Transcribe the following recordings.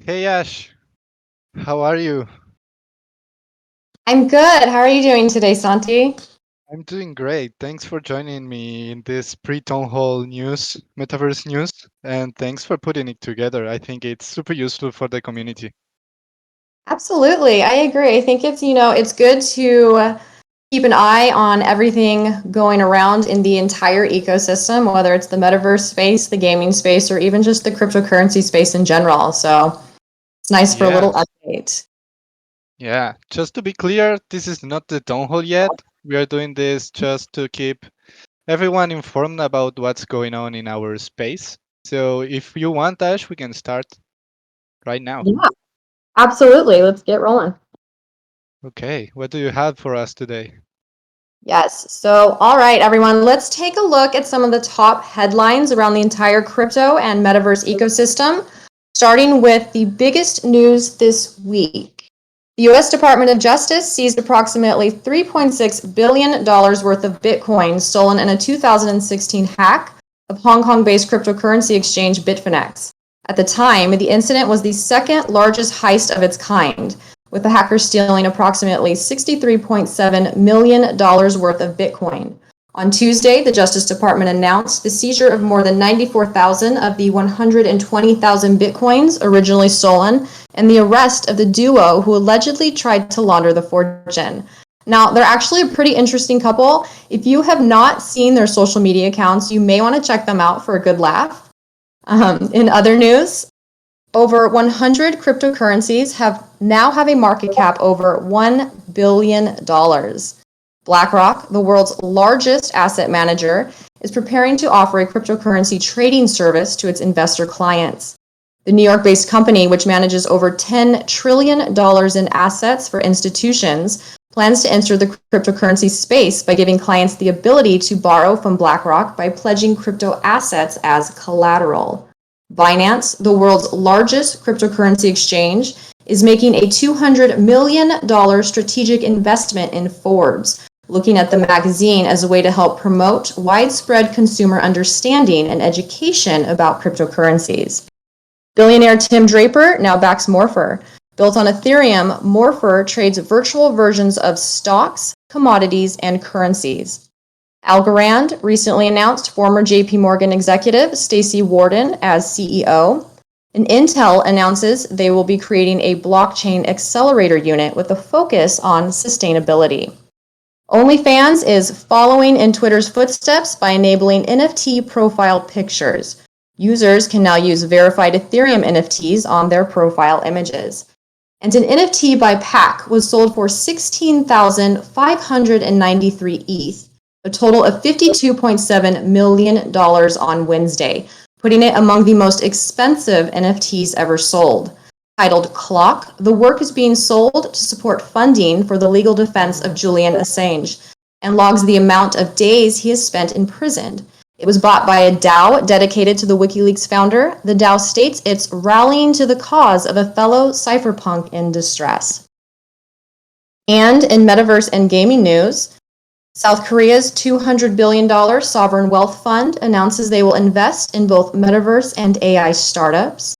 Hey Ash, how are you? I'm good. How are you doing today, Santi? I'm doing great. Thanks for joining me in this pre-Townhall news, metaverse news, and thanks for putting it together. I think it's super useful for the community. Absolutely. I agree. I think it's good to keep an eye on everything going around in the entire ecosystem, whether it's the metaverse space, the gaming space, or even just the cryptocurrency space in general. So it's nice for a Yeah, little update. yeah. Just to be clear, this is not the Townhall yet. We are doing this just to keep everyone informed about what's going on in our space. So if you want, Ash, we can start right now. Yeah, absolutely. Let's get rolling. Okay, what do you have for us today? Yes. So, all right, everyone, let's take a look at some of the top headlines around the entire crypto and metaverse ecosystem, starting with the biggest news this week. The U.S. Department of Justice seized approximately $3.6 billion worth of Bitcoin stolen in a 2016 hack of Hong Kong-based cryptocurrency exchange Bitfinex. At the time, the incident was the second largest heist of its kind, with the hacker stealing approximately $63.7 million worth of Bitcoin. On Tuesday, the Justice Department announced the seizure of more than 94,000 of the 120,000 Bitcoins originally stolen and the arrest of the duo who allegedly tried to launder the fortune. Now, they're actually a pretty interesting couple. If you have not seen their social media accounts, you may want to check them out for a good laugh. In other news, over 100 cryptocurrencies have a market cap over $1 billion. BlackRock, the world's largest asset manager, is preparing to offer a cryptocurrency trading service to its investor clients. The New York-based company, which manages over $10 trillion in assets for institutions, plans to enter the cryptocurrency space by giving clients the ability to borrow from BlackRock by pledging crypto assets as collateral. Binance, the world's largest cryptocurrency exchange, is making a $200 million strategic investment in Forbes, looking at the magazine as a way to help promote widespread consumer understanding and education about cryptocurrencies. Billionaire Tim Draper now backs Morpher. Built on Ethereum, Morpher trades virtual versions of stocks, commodities, and currencies. Algorand recently announced former JP Morgan executive Stacey Warden as CEO. And Intel announces they will be creating a blockchain accelerator unit with a focus on sustainability. OnlyFans is following in Twitter's footsteps by enabling NFT profile pictures. Users can now use verified Ethereum NFTs on their profile images. And an NFT by Pack was sold for 16,593 ETH, a total of $52.7 million on Wednesday, putting it among the most expensive NFTs ever sold. Titled Clock, the work is being sold to support funding for the legal defense of Julian Assange and logs the amount of days he has spent imprisoned. It was bought by a DAO dedicated to the WikiLeaks founder. The DAO states it's rallying to the cause of a fellow cypherpunk in distress. And in metaverse and gaming news, South Korea's $200 billion sovereign wealth fund announces they will invest in both metaverse and AI startups.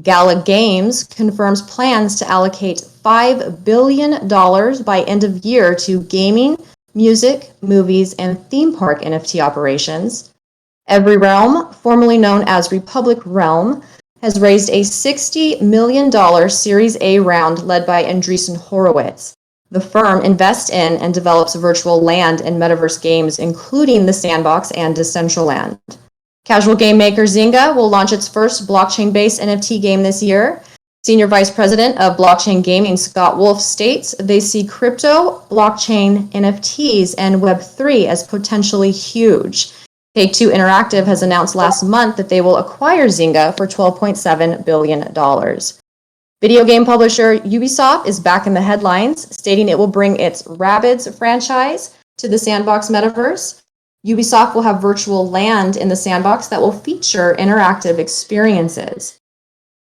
Gala Games confirms plans to allocate $5 billion by end of year to gaming, music, movies, and theme park NFT operations. Every Realm, formerly known as Republic Realm, has raised a $60 million Series A round led by Andreessen Horowitz. The firm invests in and develops virtual land and metaverse games, including The Sandbox and Decentraland. Casual game maker Zynga will launch its first blockchain-based NFT game this year. Senior Vice President of Blockchain Gaming Scott Wolf states they see crypto, blockchain, NFTs, and Web3 as potentially huge. Take-Two Interactive has announced last month that they will acquire Zynga for $12.7 billion. Video game publisher Ubisoft is back in the headlines, stating it will bring its Rabbids franchise to the Sandbox metaverse. Ubisoft will have virtual land in the Sandbox that will feature interactive experiences.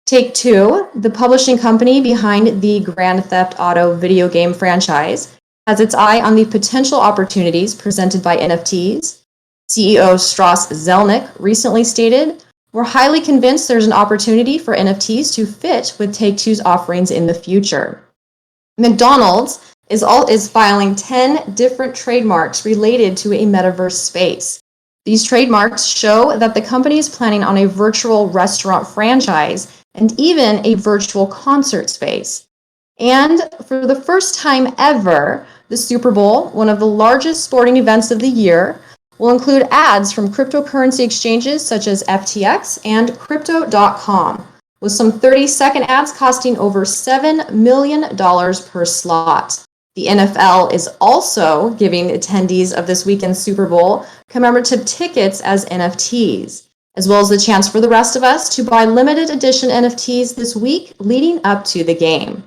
Take-Two, the publishing company behind the Grand Theft Auto video game franchise, has its eye on the potential opportunities presented by NFTs. CEO Strauss Zelnick recently stated, We're highly convinced there's an opportunity for NFTs to fit with Take-Two's offerings in the future. McDonald's is filing 10 different trademarks related to a metaverse space. These trademarks show that the company is planning on a virtual restaurant franchise and even a virtual concert space. And for the first time ever, the Super Bowl, one of the largest sporting events of the year, will include ads from cryptocurrency exchanges such as FTX and Crypto.com, with some 30-second ads costing over $7 million per slot. The NFL is also giving attendees of this weekend's Super Bowl commemorative tickets as NFTs, as well as the chance for the rest of us to buy limited edition NFTs this week leading up to the game.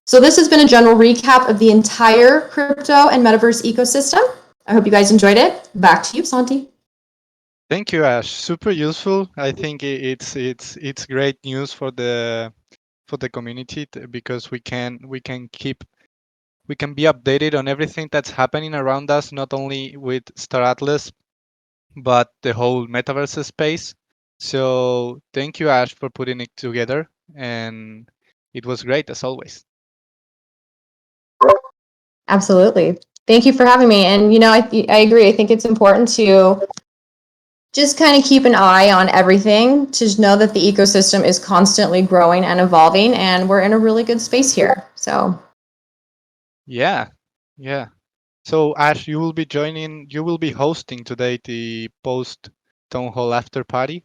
So this has been a general recap of the entire crypto and metaverse ecosystem. I hope you guys enjoyed it. Back to you, Santi. Thank you, Ash. Super useful. I think it's great news for the community because we can be updated on everything that's happening around us, not only with Star Atlas, but the whole metaverse space. So thank you, Ash, for putting it together, and it was great as always. Absolutely. Thank you for having me. And, I agree. I think it's important to just kind of keep an eye on everything to know that the ecosystem is constantly growing and evolving, and we're in a really good space here. So, Yeah, yeah. So Ash, you will be hosting today the post Townhall after party.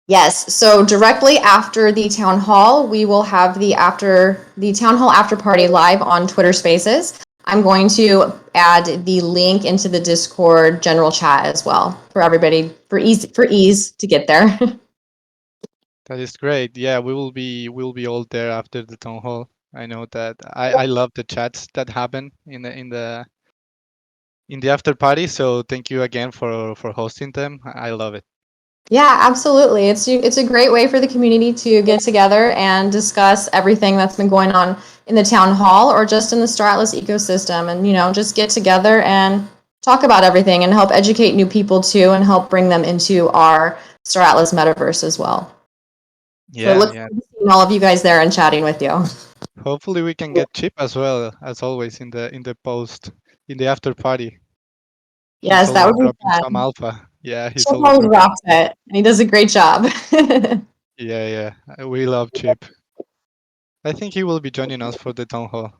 yes. So directly after the town hall, we will have the town hall after party live on Twitter Spaces. I'm going to add the link into the Discord general chat as well for everybody for ease to get there. That is great. Yeah, we'll be all there after the town hall. I know that I love the chats that happen in the after party. So thank you again for hosting them. I love it. Yeah, absolutely. It's a great way for the community to get together and discuss everything that's been going on in the town hall or just in the Star Atlas ecosystem, and just get together and talk about everything and help educate new people too, and help bring them into our Star Atlas metaverse as well. So I Yeah, look yeah. forward to seeing all of you guys there and chatting with you. Hopefully we can get Chip as well as always in the post in the after party. He's Yes, that always would be dropping some fun. alpha. Yeah, he's Chip always always dropping. rocks it, and he does a great job. Yeah, yeah. We love Chip. I think he will be joining us for the town hall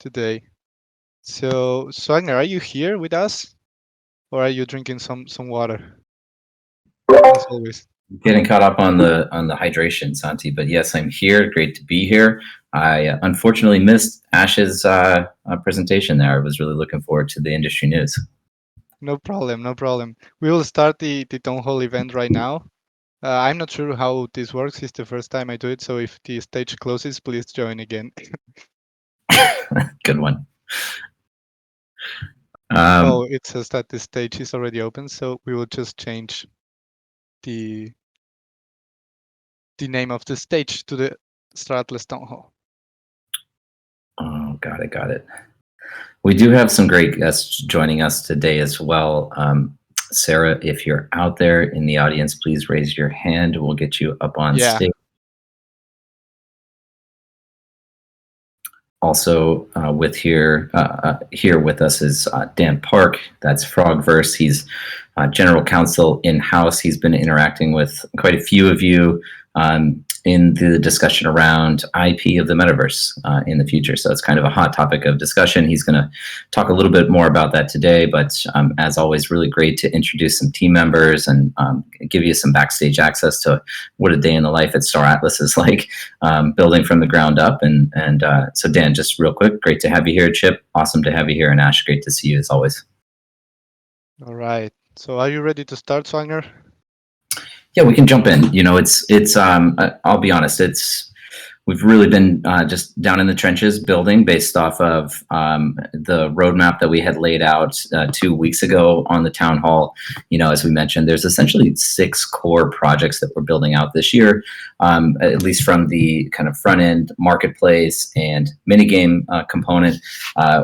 today. So, Swagner, are you here with us, or are you drinking some water as always? Getting caught up on the hydration, Santi. But yes, I'm here. Great to be here. I unfortunately missed Ash's presentation there. I was really looking forward to the industry news. No problem, no problem. We will start the town hall event right now. I'm not sure how this works. It's the first time I do it, so if the stage closes, please join again. Good one. Oh, it says that the stage is already open, so we will just change the name of the stage to the Star Atlas Town Hall. Oh, got it. We do have some great guests joining us today as well. Sarah, if you're out there in the audience, please raise your hand. We'll get you up on stage. Also here with us is Dan Park. That's Frogverse. He's general counsel in-house. He's been interacting with quite a few of you in the discussion around IP of the metaverse in the future. So it's kind of a hot topic of discussion. He's going to talk a little bit more about that today, but as always, really great to introduce some team members and give you some backstage access to what a day in the life at Star Atlas is like, building from the ground up. And so Dan, just real quick, great to have you here. Chip, awesome to have you here. And Ash, great to see you as always. All right. So are you ready to start, Swagner? Yeah, we can jump in. I'll be honest, we've really been just down in the trenches building based off of the roadmap that we had laid out 2 weeks ago on the town hall. As we mentioned, there's essentially 6 core projects that we're building out this year, at least from the kind of front end marketplace and minigame component.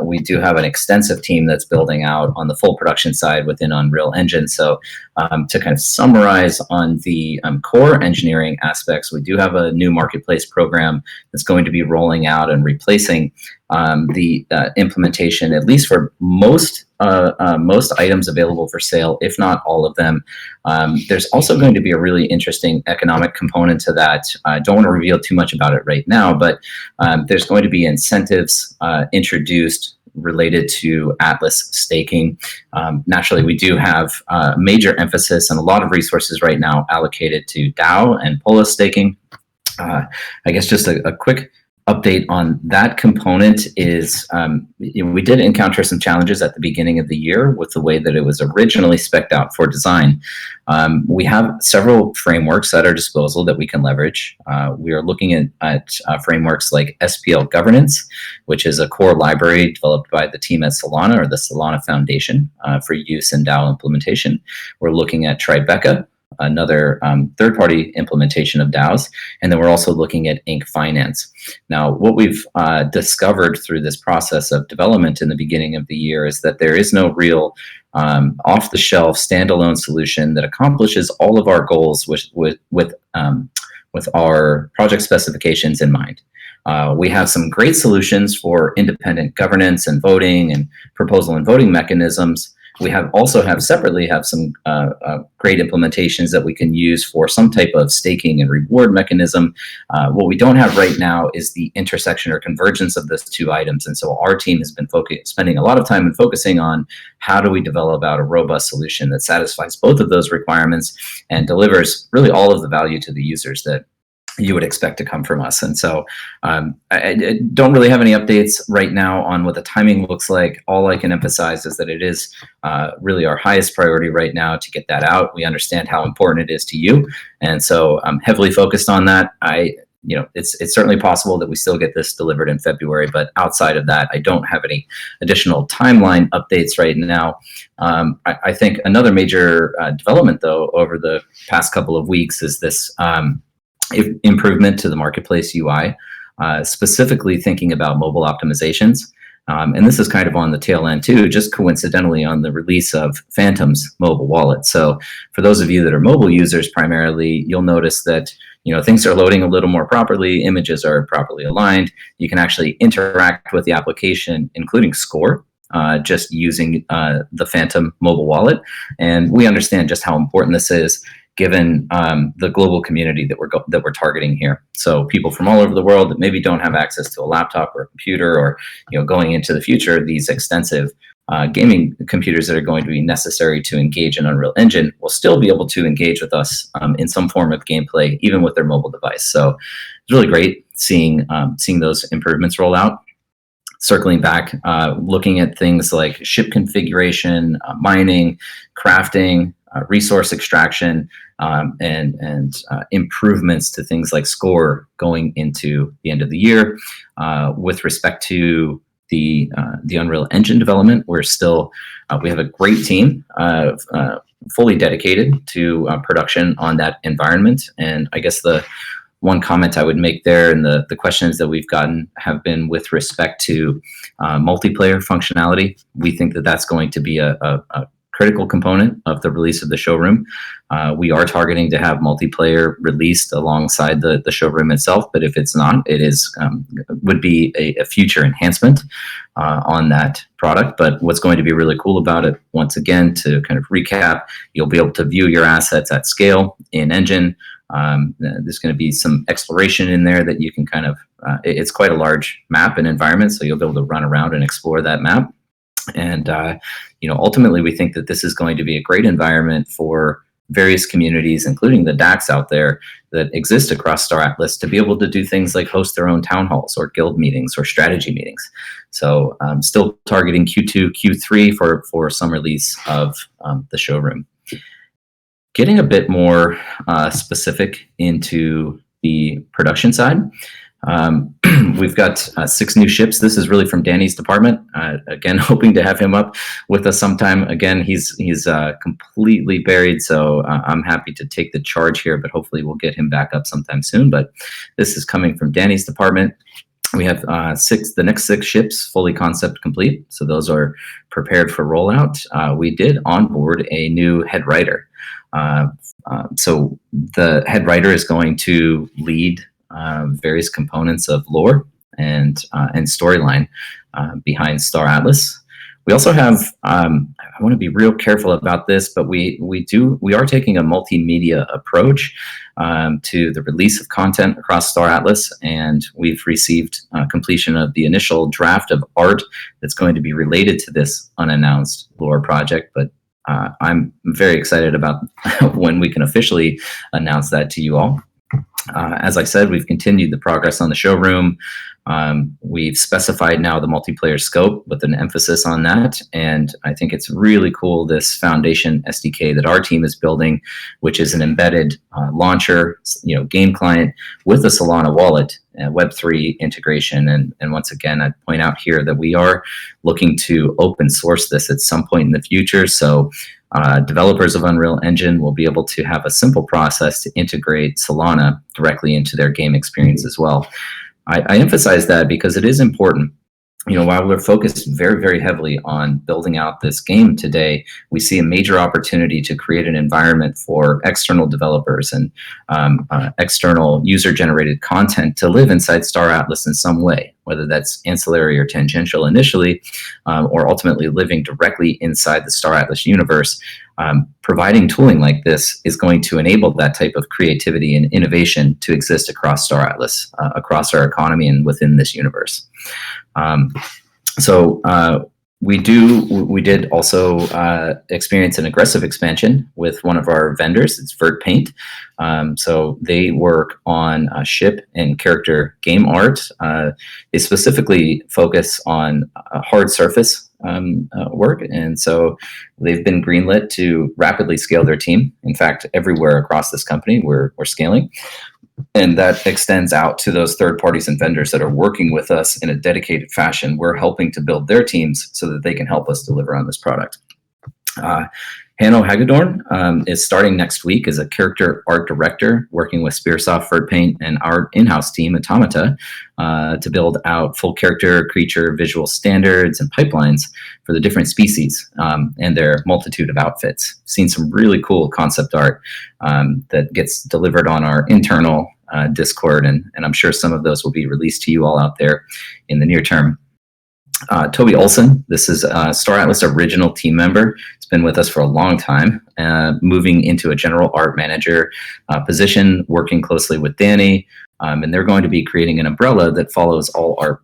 We do have an extensive team that's building out on the full production side within Unreal Engine. So To kind of summarize on the core engineering aspects, we do have a new marketplace program that's going to be rolling out and replacing the implementation, at least for most items available for sale, if not all of them. There's also going to be a really interesting economic component to that. I don't want to reveal too much about it right now, but there's going to be incentives introduced related to Atlas staking. Naturally, we do have major emphasis and a lot of resources right now allocated to DAO and Polis staking. I guess just a quick update on that component is we did encounter some challenges at the beginning of the year with the way that it was originally spec'd out for design. We have several frameworks at our disposal that we can leverage. We are looking at frameworks like SPL Governance, which is a core library developed by the team at Solana or the Solana Foundation for use in DAO implementation. We're looking at Tribeca, another third-party implementation of DAOs, and then we're also looking at Inc. Finance. Now, what we've discovered through this process of development in the beginning of the year is that there is no real off-the-shelf standalone solution that accomplishes all of our goals with our project specifications in mind. We have some great solutions for independent governance and voting and proposal and voting mechanisms. We also have separately some great implementations that we can use for some type of staking and reward mechanism. What we don't have right now is the intersection or convergence of those two items. And so our team has been spending a lot of time and focusing on how do we develop out a robust solution that satisfies both of those requirements and delivers really all of the value to the users that you would expect to come from us. And so I don't really have any updates right now on what the timing looks like. All I can emphasize is that it is really our highest priority right now to get that out. We understand how important it is to you. And so I'm heavily focused on that. It's certainly possible that we still get this delivered in February, but outside of that, I don't have any additional timeline updates right now. I think another major development, though, over the past couple of weeks is this improvement to the marketplace UI, specifically thinking about mobile optimizations. And this is kind of on the tail end too, just coincidentally on the release of Phantom's mobile wallet. So for those of you that are mobile users primarily, you'll notice that things are loading a little more properly, images are properly aligned. You can actually interact with the application, including score, just using the Phantom mobile wallet. And we understand just how important this is, given the global community that we're targeting here. So people from all over the world that maybe don't have access to a laptop or a computer, or going into the future, these extensive gaming computers that are going to be necessary to engage in Unreal Engine will still be able to engage with us in some form of gameplay, even with their mobile device. So it's really great seeing those improvements roll out. Circling back, looking at things like ship configuration, mining, crafting, resource extraction, and improvements to things like score going into the end of the year. With respect to the Unreal Engine development, we have a great team fully dedicated to production on that environment. And I guess the one comment I would make there, and the questions that we've gotten have been with respect to multiplayer functionality. We think that that's going to be a critical component of the release of the showroom. We are targeting to have multiplayer released alongside the showroom itself, but if it's not, it would be a future enhancement on that product. But what's going to be really cool about it, once again, to kind of recap, you'll be able to view your assets at scale in Engine. There's going to be some exploration in there that you can kind of, it's quite a large map and environment, so you'll be able to run around and explore that map. And ultimately, we think that this is going to be a great environment for various communities, including the DACs out there that exist across Star Atlas, to be able to do things like host their own town halls or guild meetings or strategy meetings. So still targeting Q2, Q3 for some release of the showroom. Getting a bit more specific into the production side. We've got 6 new ships. This is really from Danny's department. Again, hoping to have him up with us sometime. Again, he's completely buried, so I'm happy to take the charge here, but hopefully we'll get him back up sometime soon. But this is coming from Danny's department. We have the next 6 ships fully concept complete, so those are prepared for rollout. We did onboard a new head writer. So the head writer is going to lead various components of lore and storyline behind Star Atlas. We also have. I want to be real careful about this, but we are taking a multimedia approach to the release of content across Star Atlas, and we've received completion of the initial draft of art that's going to be related to this unannounced lore project. But I'm very excited about when we can officially announce that to you all. As I said, we've continued the progress on the showroom. We've specified now the multiplayer scope with an emphasis on that. And I think it's really cool, this foundation SDK that our team is building, which is an embedded launcher, game client with a Solana wallet, Web3 integration. And once again, I'd point out here that we are looking to open source this at some point in the future. So developers of Unreal Engine will be able to have a simple process to integrate Solana directly into their game experience as well. I emphasize that because it is important. While we're focused very, very heavily on building out this game today, we see a major opportunity to create an environment for external developers and external user-generated content to live inside Star Atlas in some way, whether that's ancillary or tangential initially, or ultimately living directly inside the Star Atlas universe. Providing tooling like this is going to enable that type of creativity and innovation to exist across Star Atlas, across our economy and within this universe. We did also experience an aggressive expansion with one of our vendors. It's VertPaint. So they work on ship and character game art. They specifically focus on hard surface work, and so they've been greenlit to rapidly scale their team. In fact, everywhere across this company, we're scaling. And that extends out to those third parties and vendors that are working with us in a dedicated fashion. We're helping to build their teams so that they can help us deliver on this product. Hanno Hagedorn is starting next week as a character art director, working with Spearsoft, VertPaint, and our in-house team, Automata, to build out full character, creature, visual standards, and pipelines for the different species and their multitude of outfits. Seen some really cool concept art that gets delivered on our internal Discord, and I'm sure some of those will be released to you all out there in the near term. Toby Olson, this is a Star Atlas original team member. He's been with us for a long time, moving into a general art manager position, working closely with Danny, and they're going to be creating an umbrella that follows all art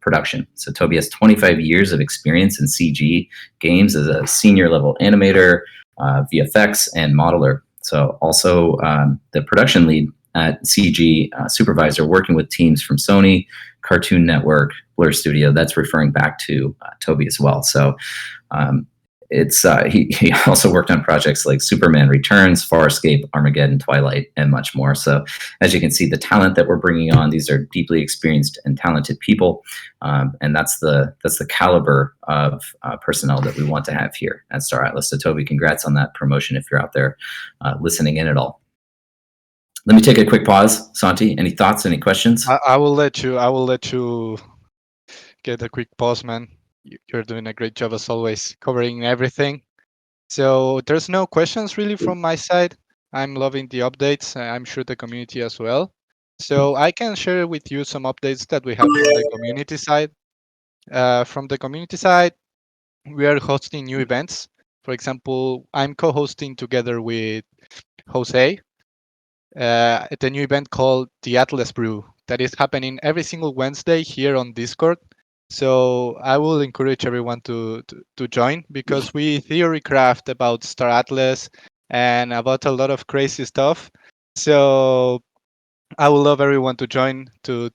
production. So Toby has 25 years of experience in CG games as a senior level animator, VFX, and modeler. So also the production lead at CG supervisor, working with teams from Sony, Cartoon Network, Blur Studio. That's referring back to Toby as well. So he also worked on projects like Superman Returns, Farscape, Armageddon, Twilight, and much more. So as you can see, the talent that we're bringing on, these are deeply experienced and talented people, and that's the caliber of personnel that we want to have here at Star Atlas. So Toby, congrats on that promotion if you're out there listening in at all. Let me take a quick pause. Santi, any thoughts, any questions? I will let you get a quick pause, man. You're doing a great job as always, covering everything. So there's no questions really from my side. I'm loving the updates. I'm sure the community as well. So I can share with you some updates that we have from the community side. From the community side, we are hosting new events. For example, I'm co-hosting together with Jose at a new event called the Atlas Brew that is happening every single Wednesday here on Discord. So I will encourage everyone to join, because we theory craft about Star Atlas and about a lot of crazy stuff. So I would love everyone to join to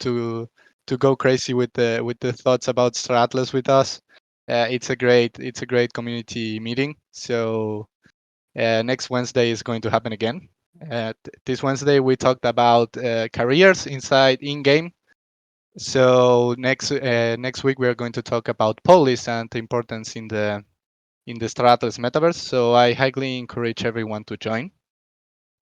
go crazy with the thoughts about Star Atlas with us. It's a great community meeting. So next Wednesday is going to happen again. This Wednesday we talked about careers inside in-game. So next week we are going to talk about police and the importance in the Star Atlas metaverse. So I highly encourage everyone to join.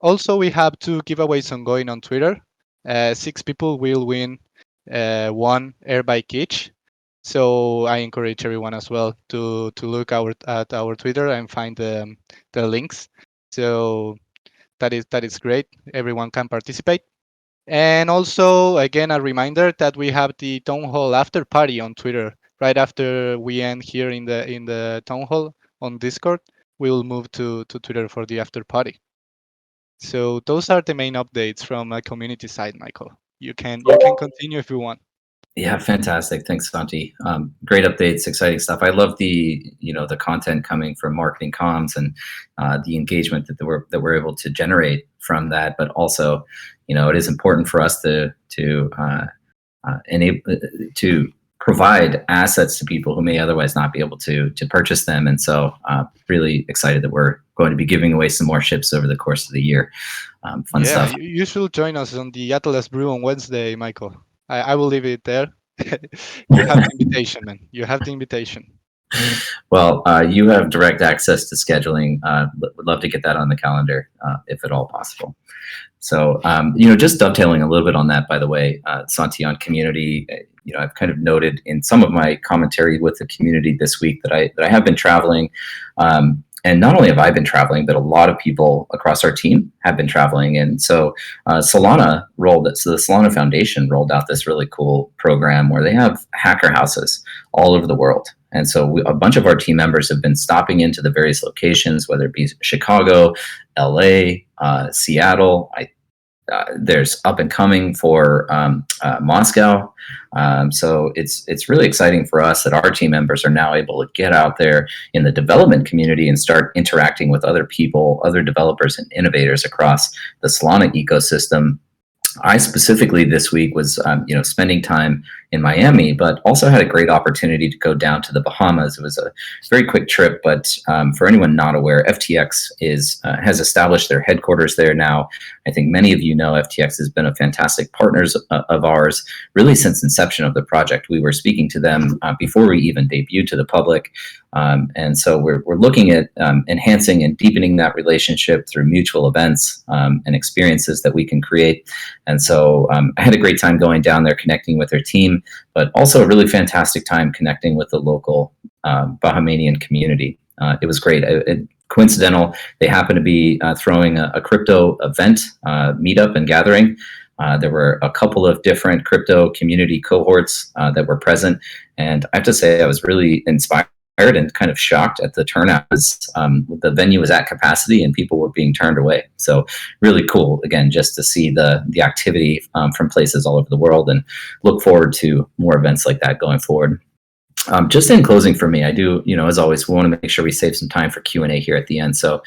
Also, we have 2 giveaways ongoing on Twitter. 6 people will win one air bike each. So I encourage everyone as well to look at our Twitter and find the links. So that is great. Everyone can participate. And also, again, a reminder that we have the town hall after party on Twitter. Right after we end here in the town hall on Discord, we will move to Twitter for the after party. So those are the main updates from a community side, Michael. You can continue if you want. Yeah, fantastic. Thanks, Santi. Great updates, exciting stuff. I love the content coming from marketing comms and the engagement that we're able to generate from that. But also, it is important for us to provide assets to people who may otherwise not be able to purchase them. And so, really excited that we're going to be giving away some more ships over the course of the year. Fun Yeah, stuff. you should join us on the Atlas Brew on Wednesday, Michael. I will leave it there. You have the invitation, man. You have the invitation. Well, you have direct access to scheduling. Would love to get that on the calendar if at all possible. So, just dovetailing a little bit on that, by the way, Santi, on community, I've kind of noted in some of my commentary with the community this week that I have been traveling. And not only have I been traveling, but a lot of people across our team have been traveling. And so the Solana Foundation rolled out this really cool program where they have hacker houses all over the world. And so a bunch of our team members have been stopping into the various locations, whether it be Chicago, LA, Seattle. There's up and coming for Moscow. So it's really exciting for us that our team members are now able to get out there in the development community and start interacting with other people, other developers and innovators across the Solana ecosystem. I specifically this week was, spending time in Miami, but also had a great opportunity to go down to the Bahamas. It was a very quick trip, but for anyone not aware, FTX has established their headquarters there now. I think many of you know FTX has been a fantastic partner of ours really since inception of the project. We were speaking to them before we even debuted to the public. And so we're looking at enhancing and deepening that relationship through mutual events and experiences that we can create. And so I had a great time going down there, connecting with their team, but also a really fantastic time connecting with the local Bahamanian community. It was great. Coincidental, they happened to be throwing a crypto event, meetup and gathering. There were a couple of different crypto community cohorts that were present. And I have to say, I was really inspired and kind of shocked at the turnout. The venue was at capacity and people were being turned away. So really cool, again, just to see the activity from places all over the world, and look forward to more events like that going forward. Just in closing for me, I do, as always, we want to make sure we save some time for Q&A here at the end. So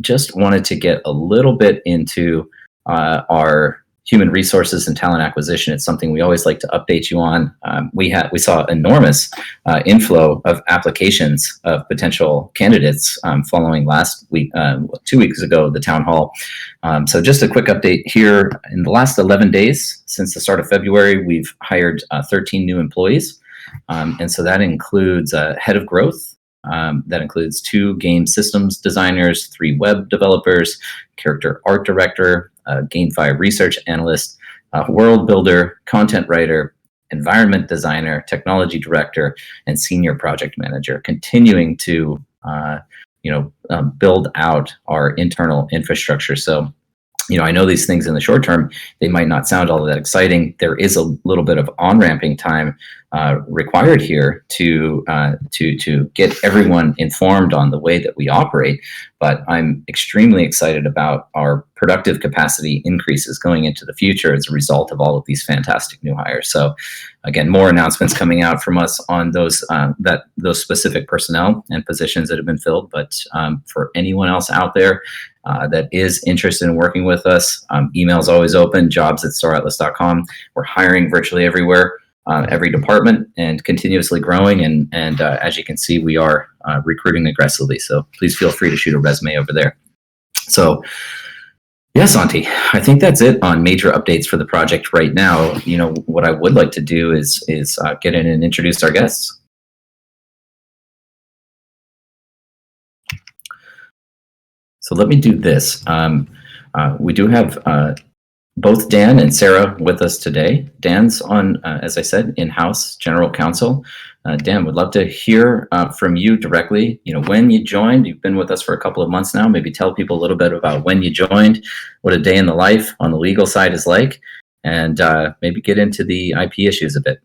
just wanted to get a little bit into our human resources and talent acquisition. It's something we always like to update you on. We saw enormous inflow of applications of potential candidates following last week, 2 weeks ago, the town hall. So just a quick update here. In the last 11 days, since the start of February, we've hired 13 new employees. And so that includes a head of growth. That includes 2 game systems designers, 3 web developers, character art director, GameFi research analyst, world builder, content writer, environment designer, technology director, and senior project manager, continuing to build out our internal infrastructure. So, I know these things in the short term, they might not sound all that exciting. There is a little bit of on-ramping time required here to get everyone informed on the way that we operate. But I'm extremely excited about our productive capacity increases going into the future as a result of all of these fantastic new hires. So again, more announcements coming out from us on those specific personnel and positions that have been filled. But for anyone else out there that is interested in working with us, email is always open, jobs@staratlas.com. We're hiring virtually everywhere, every department, and continuously growing. And as you can see, we are recruiting aggressively. So please feel free to shoot a resume over there. So yeah, Santi, I think that's it on major updates for the project right now. What I would like to do is get in and introduce our guests. So let me do this. We do have both Dan and Sarah with us today. Dan's on, as I said, in-house general counsel. Dan, would love to hear from you directly. When you joined, you've been with us for a couple of months now. Maybe tell people a little bit about when you joined, what a day in the life on the legal side is like, and maybe get into the IP issues a bit.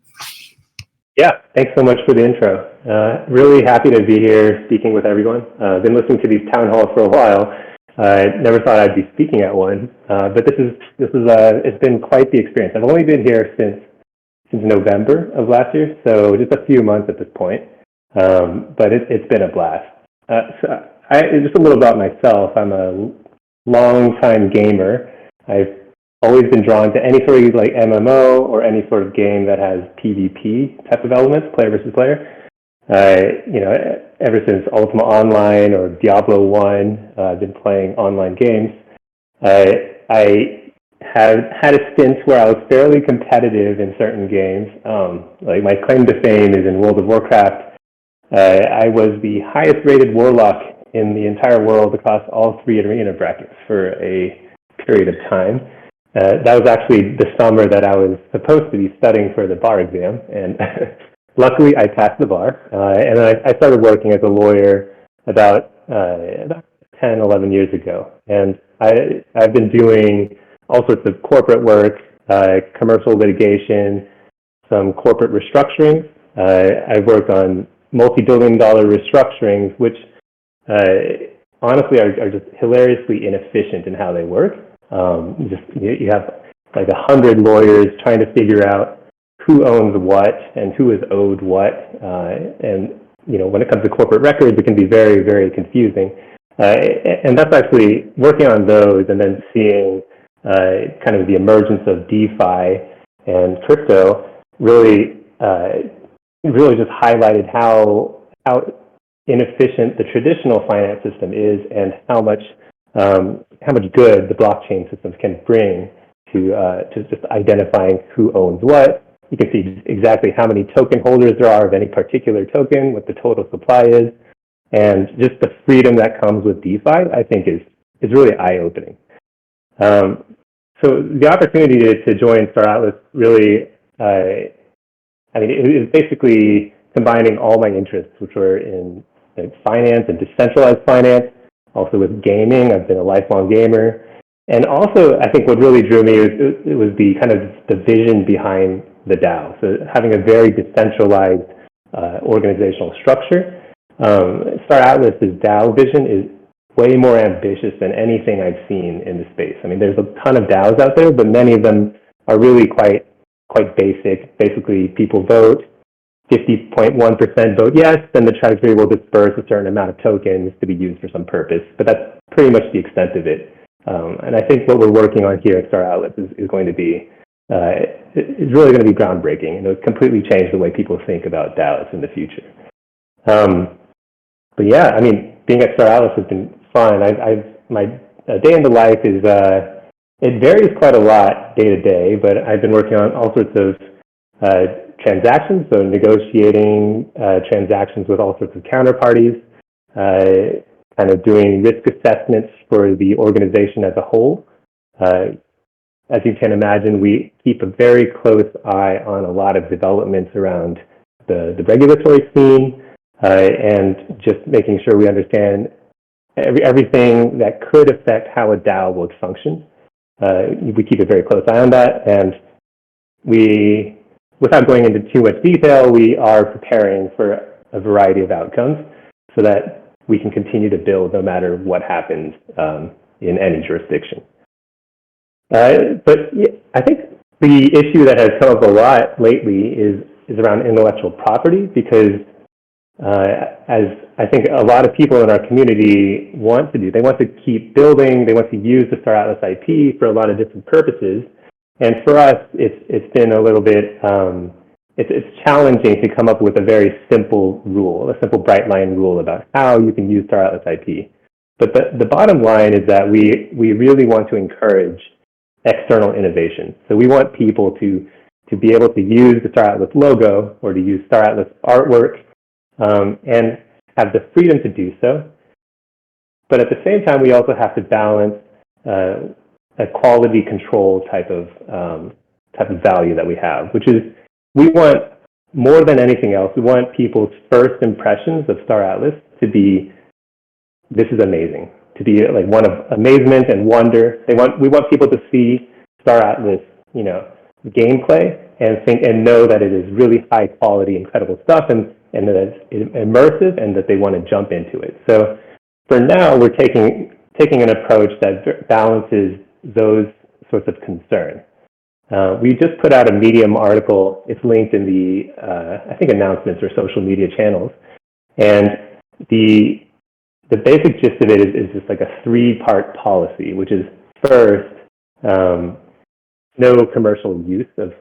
Yeah, thanks so much for the intro. Really happy to be here speaking with everyone. I've been listening to these town halls for a while. I never thought I'd be speaking at one, but it's been quite the experience. I've only been here since November of last year, so just a few months at this point. But it's been a blast. Just a little about myself. I'm a long-time gamer. I've always been drawn to any sort of like MMO or any sort of game that has PvP type of elements, player versus player. Ever since Ultima Online or Diablo 1, I've been playing online games. I have had a stint where I was fairly competitive in certain games. Like my claim to fame is in World of Warcraft. I was the highest rated warlock in the entire world across all 3 arena brackets for a period of time. That was actually the summer that I was supposed to be studying for the bar exam, and luckily I passed the bar. And then I started working as a lawyer about 10, 11 years ago. And I've been doing all sorts of corporate work, commercial litigation, some corporate restructuring. I've worked on multi-billion-dollar restructurings, which honestly are just hilariously inefficient in how they work. You have like 100 lawyers trying to figure out who owns what and who is owed what. And when it comes to corporate records, it can be very, very confusing. And that's actually working on those and then seeing kind of the emergence of DeFi and crypto really just highlighted how inefficient the traditional finance system is and how much good the blockchain systems can bring to just identifying who owns what. You can see exactly how many token holders there are of any particular token, what the total supply is, and just the freedom that comes with DeFi, I think is really eye-opening. So the opportunity to join Star Atlas really, it was basically combining all my interests, which were in finance and decentralized finance, also with gaming. I've been a lifelong gamer. And also, I think what really drew me was the kind of the vision behind the DAO. So having a very decentralized organizational structure. Star Atlas's DAO vision is way more ambitious than anything I've seen in the space. There's a ton of DAOs out there, but many of them are really quite basic. Basically, people vote, 50.1% vote yes, then the treasury will disperse a certain amount of tokens to be used for some purpose. But that's pretty much the extent of it. And I think what we're working on here at Star Atlas is going to be, it's really going to be groundbreaking, and it'll completely change the way people think about DAOs in the future. But yeah, being at Star Atlas has been fun. My day in the life is, it varies quite a lot day to day, but I've been working on all sorts of transactions, so negotiating transactions with all sorts of counterparties, kind of doing risk assessments for the organization as a whole. As you can imagine, we keep a very close eye on a lot of developments around the regulatory scene and just making sure we understand everything that could affect how a DAO would function. We keep a very close eye on that, and without going into too much detail, we are preparing for a variety of outcomes so that we can continue to build no matter what happens in any jurisdiction. But I think the issue that has come up a lot lately is around intellectual property, because as I think a lot of people in our community want to do, they want to keep building, they want to use the Star Atlas IP for a lot of different purposes. And for us, it's been a little bit, it's challenging to come up with a very simple rule, a simple bright line rule about how you can use Star Atlas IP. But the bottom line is that we really want to encourage external innovation. So we want people to be able to use the Star Atlas logo or to use Star Atlas artwork and have the freedom to do so. But at the same time, we also have to balance a quality control type of value that we have, which is we want, more than anything else, we want people's first impressions of Star Atlas to be, this is amazing, to be like one of amazement and wonder. We want people to see Star Atlas, gameplay and know that it is really high quality, incredible stuff, and that it's immersive and that they want to jump into it. So for now, we're taking an approach that balances those sorts of concerns. We just put out a Medium article. It's linked in the, I think, announcements or social media channels. And the basic gist of it is just like a 3-part policy, which is first, no commercial use of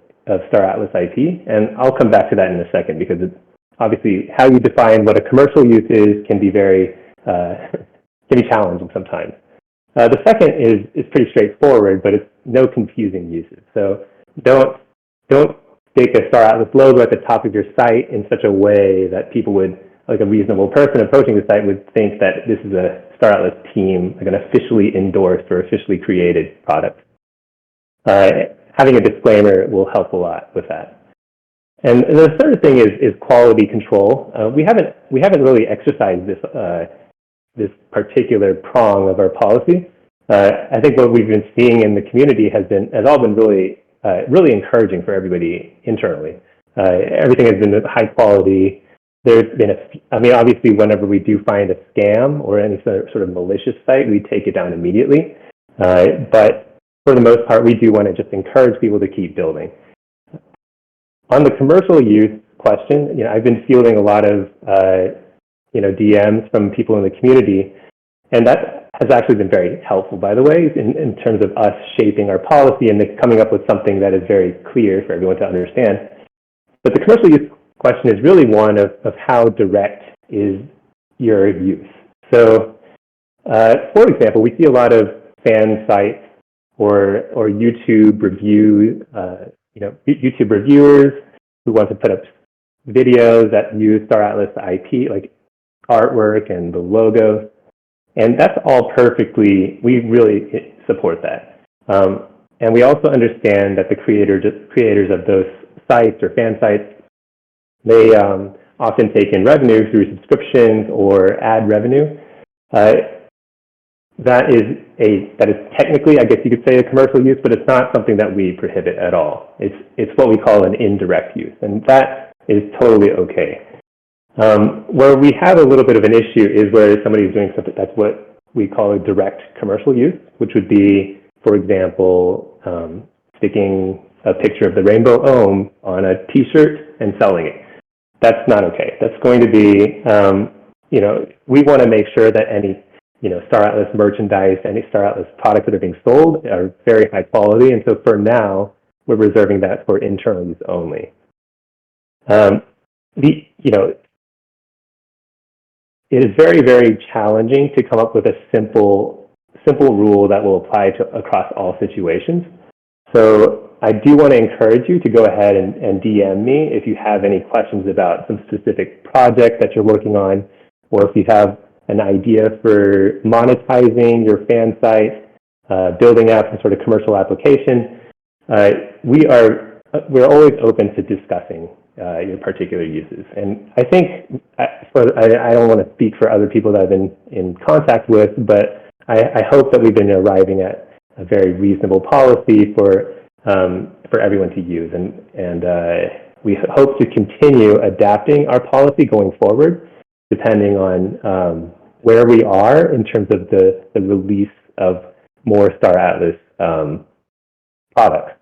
Star Atlas IP. And I'll come back to that in a second, because it's obviously how you define what a commercial use is can be very, can be challenging sometimes. The second is pretty straightforward, but it's no confusing uses. So don't stick a Star Atlas logo at the top of your site in such a way that people would, like a reasonable person approaching the site would think that this is a Star Atlas team, like an officially endorsed or officially created product. Having a disclaimer will help a lot with that. And the third thing is quality control. We haven't really exercised this particular prong of our policy. I think what we've been seeing in the community has all been really encouraging for everybody internally. Everything has been high quality. There's been obviously, whenever we do find a scam or any sort of malicious site, we take it down immediately. But for the most part, we do want to just encourage people to keep building. On the commercial use question, I've been fielding a lot of DMs from people in the community, and that has actually been very helpful, by the way, in terms of us shaping our policy and coming up with something that is very clear for everyone to understand. But the commercial use question is really one of how direct is your use. So, for example, we see a lot of fan sites or YouTube YouTube reviewers who want to put up videos that use Star Atlas IP, like artwork and the logos. And that's all perfectly, we really support that. And we also understand that the creators of those sites or fan sites, they often take in revenue through subscriptions or ad revenue. That is technically, I guess you could say, a commercial use, but it's not something that we prohibit at all. It's what we call an indirect use, and that is totally okay. Where we have a little bit of an issue is where somebody is doing something that's what we call a direct commercial use, which would be, for example, sticking a picture of the Rainbow Ohm on a T-shirt and selling it. That's not okay. That's going to be, we want to make sure that any Star Atlas merchandise, any Star Atlas products that are being sold are very high quality. And so for now, we're reserving that for internal use only. It is very, very challenging to come up with a simple rule that will apply across all situations. So I do want to encourage you to go ahead and DM me if you have any questions about some specific project that you're working on, or if you have an idea for monetizing your fan site, building out some sort of commercial application. We're always open to discussing your particular uses. And I think, I don't want to speak for other people that I've been in contact with, but I hope that we've been arriving at a very reasonable policy for everyone to use. And we hope to continue adapting our policy going forward, depending on where we are in terms of the release of more Star Atlas products.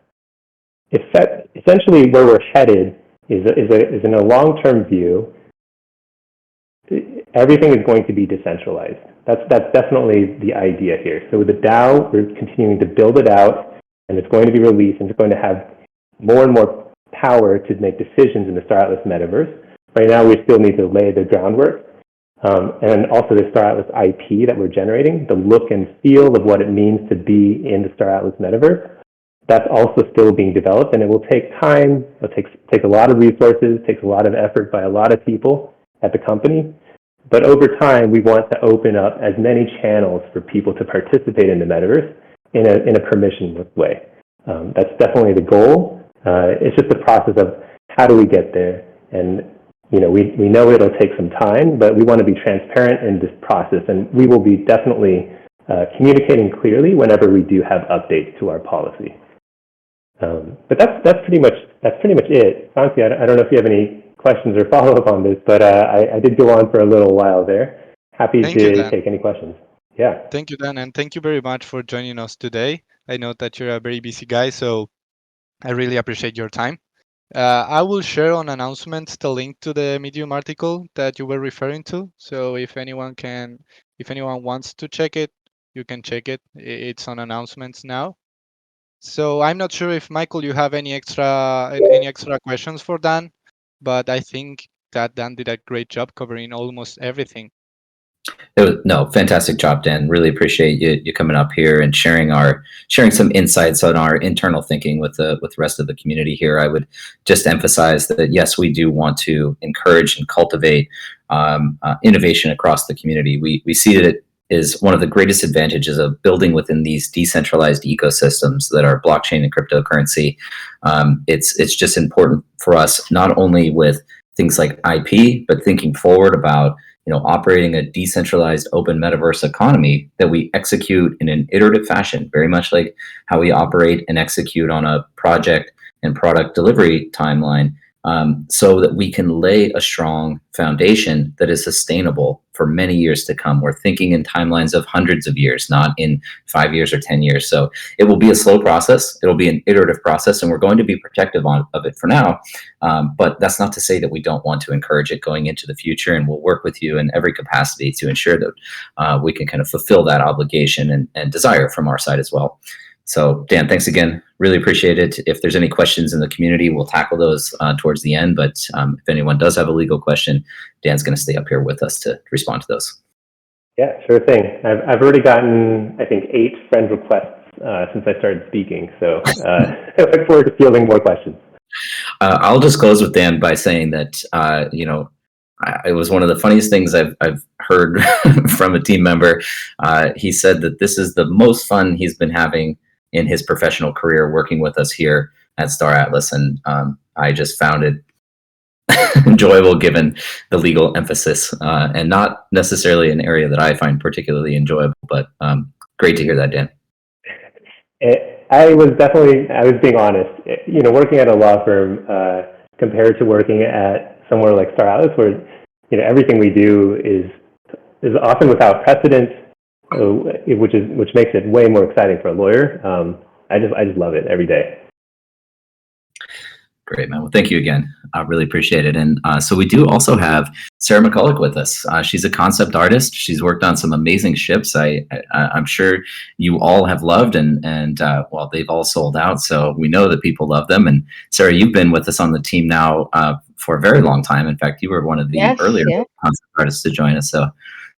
Essentially, where we're headed is in a long-term view. Everything is going to be decentralized. That's definitely the idea here. So with the DAO, we're continuing to build it out, and it's going to be released, and it's going to have more and more power to make decisions in the Star Atlas metaverse. Right now, we still need to lay the groundwork. And also the Star Atlas IP that we're generating, the look and feel of what it means to be in the Star Atlas metaverse, that's also still being developed, and it will take time. It takes a lot of resources, takes a lot of effort by a lot of people at the company. But over time, we want to open up as many channels for people to participate in the metaverse in a permissionless way. That's definitely the goal. It's just the process of how do we get there. And we know it'll take some time, but we want to be transparent in this process, and we will be definitely communicating clearly whenever we do have updates to our policy. But that's pretty much it. Honestly, I don't know if you have any questions or follow up on this, but I did go on for a little while there. Happy to take any questions. Yeah. Thank you, Dan, and thank you very much for joining us today. I know that you're a very busy guy, so I really appreciate your time. I will share on announcements the link to the Medium article that you were referring to. So if anyone wants to check it, you can check it. It's on announcements now. So I'm not sure if Michael, you have any extra questions for Dan, but I think that Dan did a great job covering almost everything. No, fantastic job, Dan. Really appreciate you coming up here and sharing some insights on our internal thinking with the rest of the community here. I would just emphasize that yes, we do want to encourage and cultivate innovation across the community. We see that it is one of the greatest advantages of building within these decentralized ecosystems that are blockchain and cryptocurrency. It's just important for us not only with things like IP, but thinking forward about operating a decentralized open metaverse economy that we execute in an iterative fashion, very much like how we operate and execute on a project and product delivery timeline, so that we can lay a strong foundation that is sustainable for many years to come. We're thinking in timelines of hundreds of years, not in 5 years or 10 years. So it will be a slow process. It'll be an iterative process, and we're going to be protective of it for now. But that's not to say that we don't want to encourage it going into the future, and we'll work with you in every capacity to ensure that we can kind of fulfill that obligation and desire from our side as well. So Dan, thanks again. Really appreciate it. If there's any questions in the community, we'll tackle those towards the end. But if anyone does have a legal question, Dan's going to stay up here with us to respond to those. Yeah, sure thing. I've already gotten, I think, 8 friend requests since I started speaking. So I look forward to fielding more questions. I'll just close with Dan by saying that, it was one of the funniest things I've heard from a team member. He said that this is the most fun he's been having in his professional career working with us here at Star Atlas. And I just found it enjoyable given the legal emphasis, and not necessarily an area that I find particularly enjoyable, but great to hear that, Dan. I was being honest. Working at a law firm compared to working at somewhere like Star Atlas, where everything we do is often without precedent, which makes it way more exciting for a lawyer. I just love it every day. Great, man. Well, thank you again. I really appreciate it. And so we do also have Sarah McCulloch with us. She's a concept artist. She's worked on some amazing ships. I'm sure you all have loved, and well, they've all sold out. So we know that people love them. And Sarah, you've been with us on the team now for a very long time. In fact, you were one of the earlier concept artists to join us. So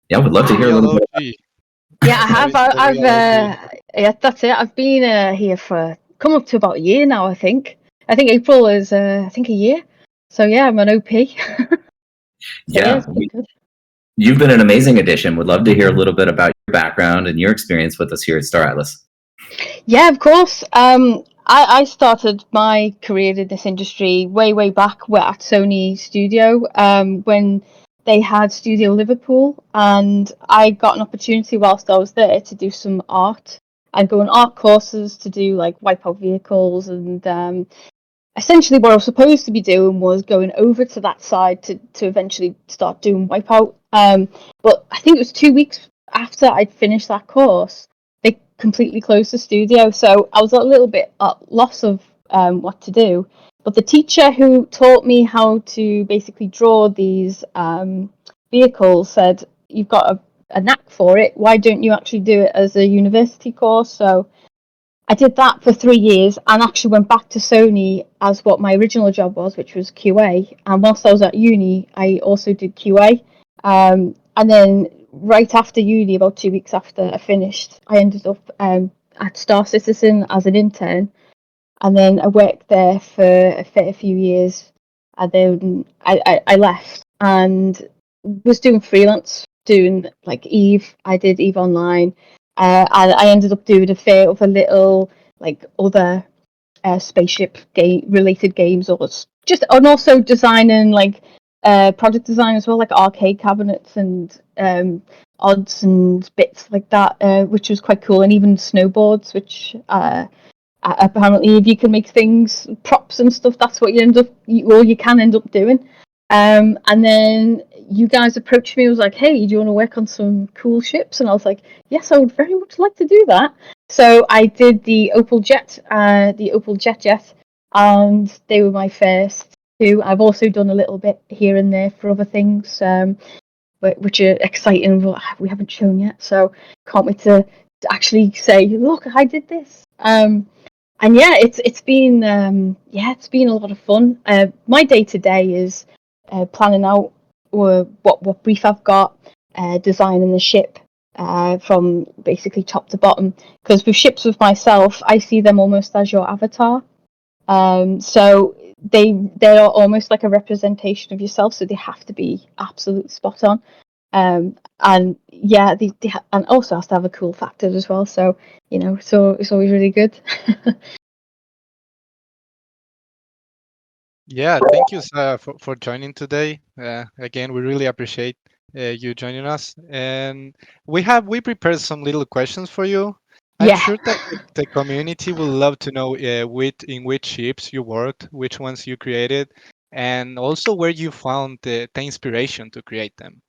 yeah, we'd love to hear a little bit. Yeah, I have. Yeah, that's it. I've been here for come up to about a year now. I think April is a year. So yeah, I'm an OP. You've been an amazing addition. Would love to hear a little bit about your background and your experience with us here at Star Atlas. Yeah, of course. I started my career in this industry way back at Sony Studio when they had Studio Liverpool, and I got an opportunity whilst I was there to do some art and go on art courses to do like wipeout vehicles, and essentially what I was supposed to be doing was going over to that side to eventually start doing wipeout. But I think it was 2 weeks after I'd finished that course, they completely closed the studio, so I was a little bit at loss of what to do. But the teacher who taught me how to basically draw these vehicles said, "You've got a knack for it. Why don't you actually do it as a university course?" So I did that for 3 years and actually went back to Sony as what my original job was, which was QA. And whilst I was at uni, I also did QA. And then right after uni, about 2 weeks after I finished, I ended up at Star Citizen as an intern. And then I worked there for a fair few years. And then I left and was doing freelance, doing like Eve. I did Eve Online. and I ended up doing a fair of a little like other spaceship game related games, or just and also designing like product design as well, like arcade cabinets and odds and bits like that, which was quite cool, and even snowboards, which apparently if you can make things props and stuff, that's what you can end up doing. And then you guys approached me and was like, hey, do you want to work on some cool ships? And I was like, yes, I would very much like to do that. So I did the Opal Jet, and they were my first two. I've also done a little bit here and there for other things, which are exciting, but we haven't shown yet. So can't wait to actually say, look, I did this. And yeah, it's been it's been a lot of fun. My day to day is planning out what brief I've got, designing the ship from basically top to bottom. Because with ships with myself, I see them almost as your avatar. So they are almost like a representation of yourself. So they have to be absolutely spot on. And yeah, and also has to have a cool factor as well. So so it's always really good. Yeah, thank you, Sarah, for joining today. Again, we really appreciate you joining us. And we prepared some little questions for you. I'm Yeah. sure that the community will love to know in which ships you worked, which ones you created, and also where you found the inspiration to create them.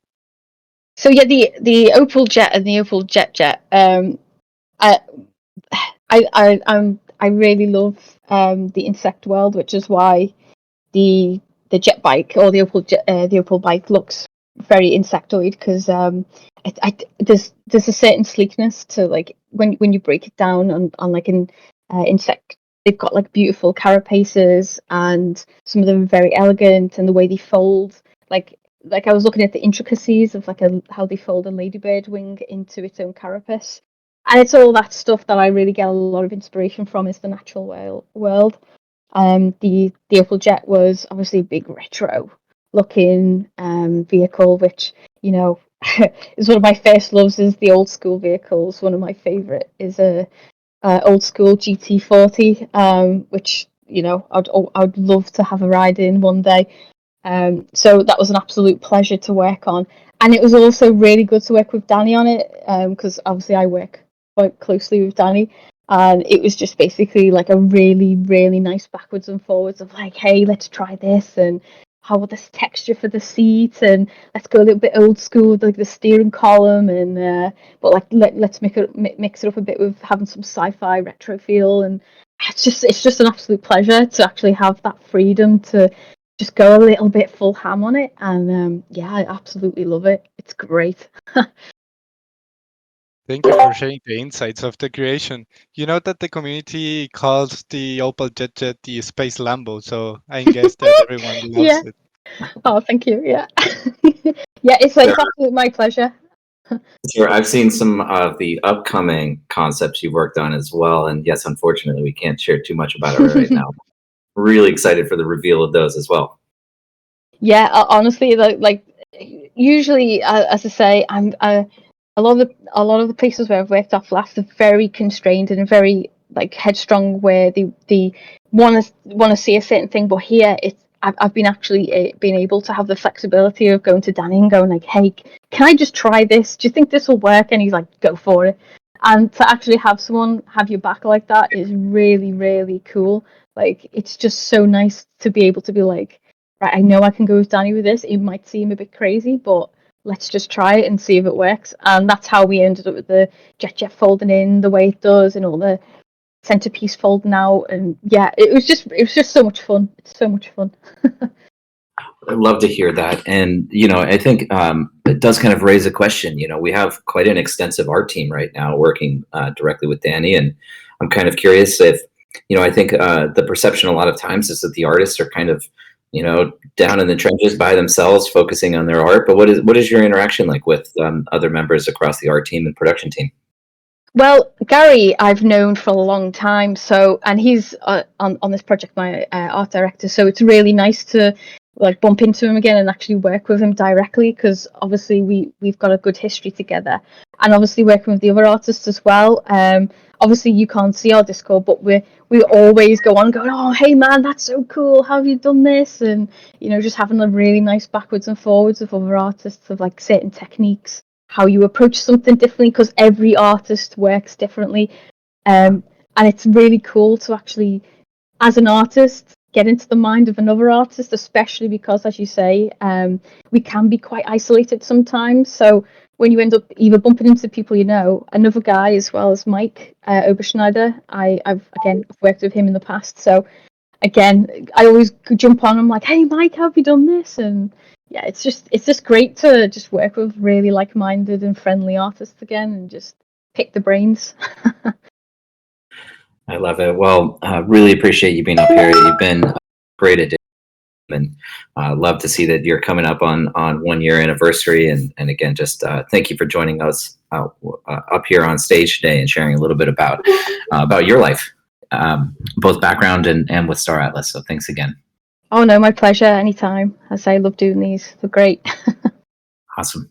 So yeah, the Opal Jet and the Opal Jet. I I really love the insect world, which is why the jet bike, or the Opal bike, looks very insectoid, because there's a certain sleekness to, like, when you break it down on like an insect. They've got like beautiful carapaces, and some of them are very elegant, and the way they fold, like I was looking at the intricacies of like how they fold a ladybird wing into its own carapace, and it's all that stuff that I really get a lot of inspiration from, is the natural world. The Opal Jet was obviously a big retro looking vehicle, which is one of my first loves. Is the old school vehicles. One of my favorite is a old school GT40, which I'd love to have a ride in one day. So that was an absolute pleasure to work on, and it was also really good to work with Danny on it, because obviously I work quite closely with Danny, and it was just basically like a really, really nice backwards and forwards of like, hey, let's try this, and how about this texture for the seat, and let's go a little bit old school with like the steering column, and but like let's mix it up a bit with having some sci-fi retro feel, and it's just an absolute pleasure to actually have that freedom to just go a little bit full ham on it, and yeah, I absolutely love it. It's great. Thank you for sharing the insights of the creation. You know that the community calls the Opel Jet the Space Lambo, so I guess that everyone loves Yeah. it. Oh, thank you. Yeah. Yeah, it's absolutely my pleasure. Sure, I've seen some of the upcoming concepts you worked on as well, and yes, unfortunately, we can't share too much about it right now. Really excited for the reveal of those as well. Yeah, honestly, like usually, as I say, I'm a lot of the places where I've worked off last are very constrained and very like headstrong, where they want to see a certain thing, but here I've been actually been able to have the flexibility of going to Danny and going like, hey, can I just try this? Do you think this will work? And he's like, go for it. And to actually have someone have your back like that is really, really cool. Like, it's just so nice to be able to be like, right, I know I can go with Danny with this. It might seem a bit crazy, but let's just try it and see if it works. And that's how we ended up with the jet folding in the way it does, and all the centerpiece folding out. And yeah, it was just so much fun. It's so much fun. I'd love to hear that. And, I think it does kind of raise a question. We have quite an extensive art team right now working directly with Danny. And I'm kind of curious if, I think the perception a lot of times is that the artists are kind of, down in the trenches by themselves, focusing on their art. But what is your interaction like with other members across the art team and production team? Well, Gary, I've known for a long time. So, and he's on this project, my art director. So it's really nice to like bump into him again and actually work with him directly, because obviously we've got a good history together, and obviously working with the other artists as well. Obviously you can't see our Discord, but we always go on going, oh hey man, that's so cool, how have you done this? And just having a really nice backwards and forwards of other artists, of like certain techniques, how you approach something differently, because every artist works differently. And it's really cool to actually, as an artist, get into the mind of another artist, especially because, as you say, we can be quite isolated sometimes. So when you end up either bumping into people, another guy as well as Mike Oberschneider, I've worked with him in the past. So again, I always jump on. I'm like, hey Mike, how have you done this? And yeah, it's just great to just work with really like-minded and friendly artists again, and just pick the brains. I love it. Well, really appreciate you being up here. You've been a great addition, and love to see that you're coming up on 1 year anniversary. And again, just thank you for joining us up here on stage today and sharing a little bit about your life, both background and with Star Atlas. So thanks again. Oh no, my pleasure. Anytime. As I love doing these. They're great.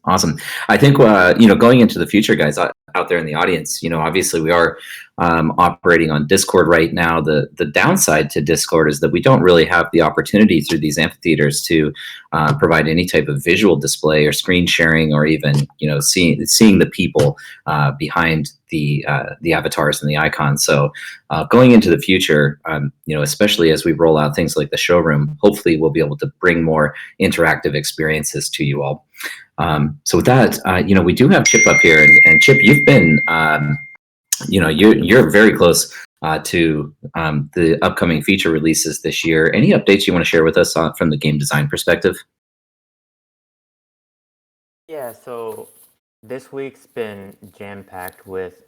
Awesome. I think going into the future, guys out there in the audience, obviously we are operating on Discord right now. The downside to Discord is that we don't really have the opportunity through these amphitheaters to provide any type of visual display or screen sharing, or even seeing the people behind the avatars and the icons. So going into the future, especially as we roll out things like the showroom, hopefully we'll be able to bring more interactive experiences to you all. So with that, we do have Chip up here, and Chip, you've been, you're very close to the upcoming feature releases this year. Any updates you want to share with us from the game design perspective? Yeah, so this week's been jam-packed with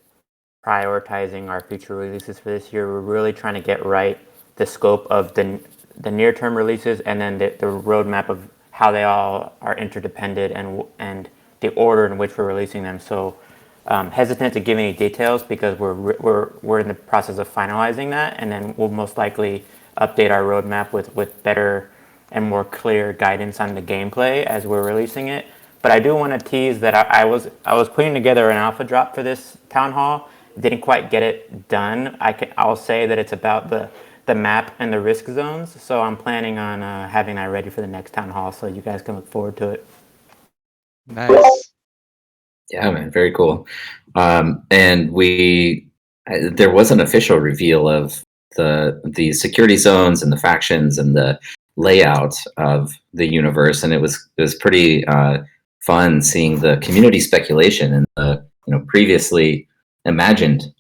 prioritizing our feature releases for this year. We're really trying to get right the scope of the near-term releases, and then the roadmap of how they all are interdependent, and the order in which we're releasing them. So hesitant to give any details because we're in the process of finalizing that, and then we'll most likely update our roadmap with better and more clear guidance on the gameplay as we're releasing it. But I do want to tease that I was putting together an alpha drop for this town hall. Didn't quite get it done. I'll say that it's about the map and the risk zones. So I'm planning on having that ready for the next town hall, so you guys can look forward to it. Nice. Yeah, man, very cool. And there was an official reveal of the security zones and the factions and the layout of the universe, and it was pretty fun seeing the community speculation and the previously imagined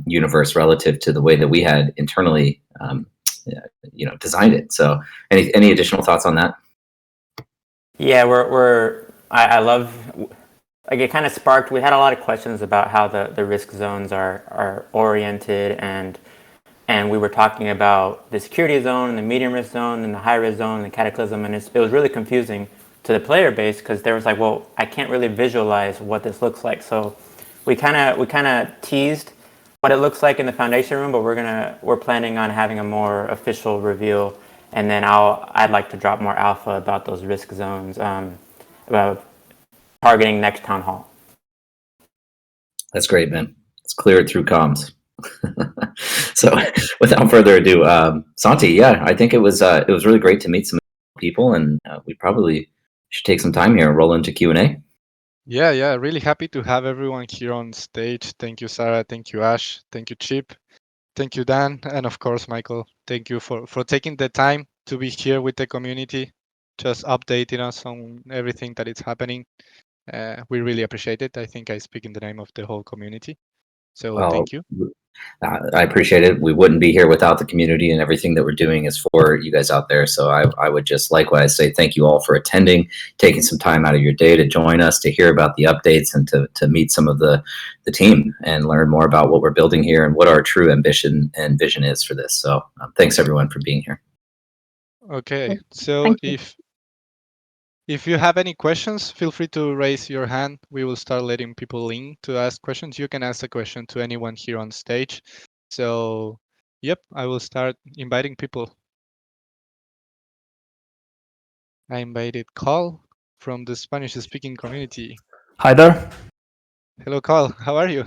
universe relative to the way that we had internally designed it. So any additional thoughts on that? Yeah, I love, like, it kind of sparked, we had a lot of questions about how the risk zones are oriented, and we were talking about the security zone and the medium risk zone and the high risk zone and the cataclysm, and it was really confusing to the player base because there was like, well, I can't really visualize what this looks like. So we kind of teased what it looks like in the foundation room, but we're planning on having a more official reveal, and then I'd like to drop more alpha about those risk zones, about targeting next town hall. That's great, man. It's cleared through comms. So without further ado, Santi, yeah, I think it was really great to meet some people, and we probably should take some time here and roll into Q&A. Yeah, really happy to have everyone here on stage. Thank you, Sarah. Thank you, Ash. Thank you, Chip. Thank you, Dan. And of course, Michael. Thank you for taking the time to be here with the community, just updating us on everything that is happening. We really appreciate it. I think I speak in the name of the whole community. So thank you. I appreciate it. We wouldn't be here without the community, and everything that we're doing is for you guys out there. So I would just likewise say thank you all for attending, taking some time out of your day to join us, to hear about the updates, and to meet some of the team and learn more about what we're building here and what our true ambition and vision is for this. So thanks everyone for being here. Okay, so if you have any questions, feel free to raise your hand. We will start letting people in to ask questions. You can ask a question to anyone here on stage. So, yep, I will start inviting people. I invited Carl from the Spanish-speaking community. Hi there. Hello, Carl. How are you?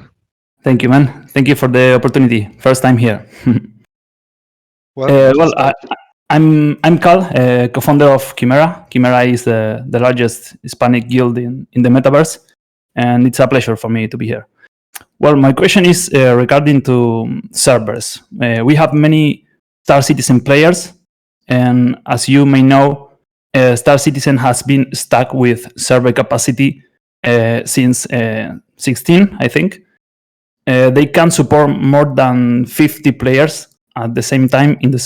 Thank you, man. Thank you for the opportunity. First time here. Welcome to well, start. I'm Carl, co-founder of Chimera. Chimera is the largest Hispanic guild in the metaverse, and it's a pleasure for me to be here. Well, my question is regarding to servers. We have many Star Citizen players, and as you may know, Star Citizen has been stuck with server capacity since 16, I think. They can support more than 50 players at the same time in the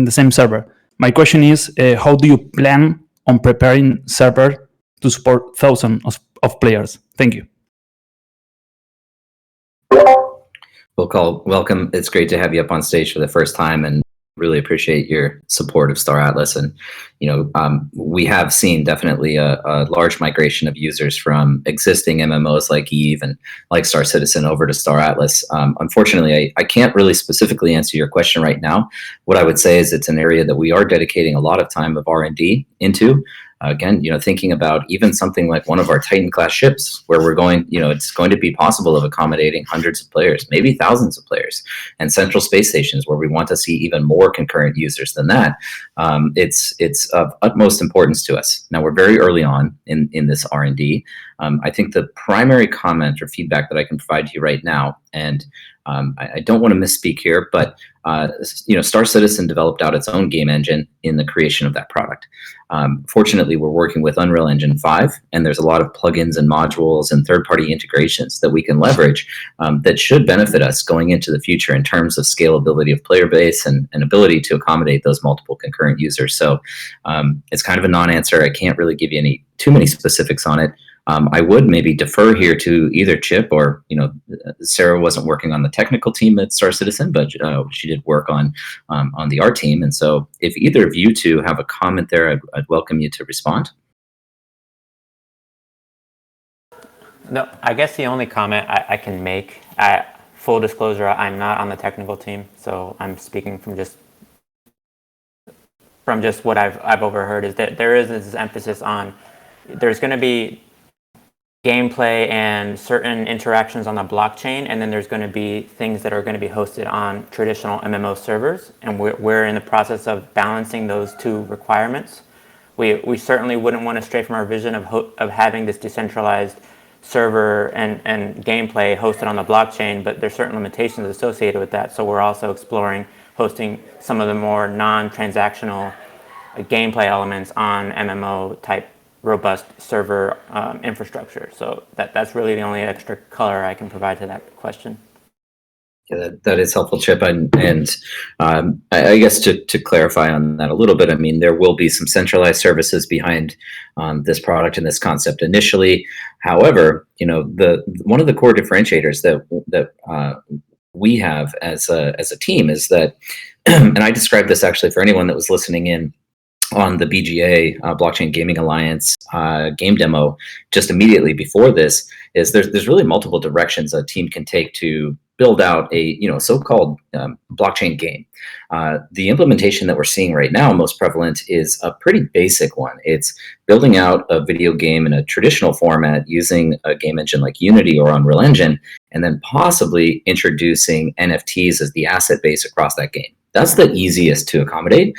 same server. My question is, how do you plan on preparing server to support thousands of players? Thank you. Well, Carl, welcome. It's great to have you up on stage for the first time, and really appreciate your support of Star Atlas. And we have seen definitely a large migration of users from existing MMOs like Eve and like Star Citizen over to Star Atlas. Unfortunately, I can't really specifically answer your question right now. What I would say is it's an area that we are dedicating a lot of time of R&D into. Again, thinking about even something like one of our Titan class ships, where we're going, it's going to be possible of accommodating hundreds of players, maybe thousands of players, and central space stations where we want to see even more concurrent users than that. It's of utmost importance to us. Now, we're very early on in this R&D. I think the primary comment or feedback that I can provide to you right now, and I don't want to misspeak here, but Star Citizen developed out its own game engine in the creation of that product. Fortunately, we're working with Unreal Engine 5, and there's a lot of plugins and modules and third-party integrations that we can leverage that should benefit us going into the future in terms of scalability of player base and ability to accommodate those multiple concurrent users. So it's kind of a non-answer. I can't really give you too many specifics on it. I would maybe defer here to either Chip or, Sarah wasn't working on the technical team at Star Citizen, but she did work on the art team. And so if either of you two have a comment there, I'd welcome you to respond. No, I guess the only comment I can make, full disclosure, I'm not on the technical team, so I'm speaking from just what I've overheard, is that there is this emphasis on there's going to be gameplay and certain interactions on the blockchain, and then there's going to be things that are going to be hosted on traditional MMO servers, and we're in the process of balancing those two requirements. We certainly wouldn't want to stray from our vision of having this decentralized server and gameplay hosted on the blockchain, but there's certain limitations associated with that. So we're also exploring hosting some of the more non-transactional gameplay elements on MMO type robust server infrastructure. So that's really the only extra color I can provide to that question. Yeah, that is helpful, Chip. And I guess to clarify on that a little bit, I mean, there will be some centralized services behind this product and this concept initially. However, one of the core differentiators that we have as a team is that, and I described this actually for anyone that was listening in on the BGA Blockchain Gaming Alliance game demo just immediately before this, is there's really multiple directions a team can take to build out a so-called blockchain game. The implementation that we're seeing right now, most prevalent, is a pretty basic one. It's building out a video game in a traditional format using a game engine like Unity or Unreal Engine, and then possibly introducing NFTs as the asset base across that game. That's the easiest to accommodate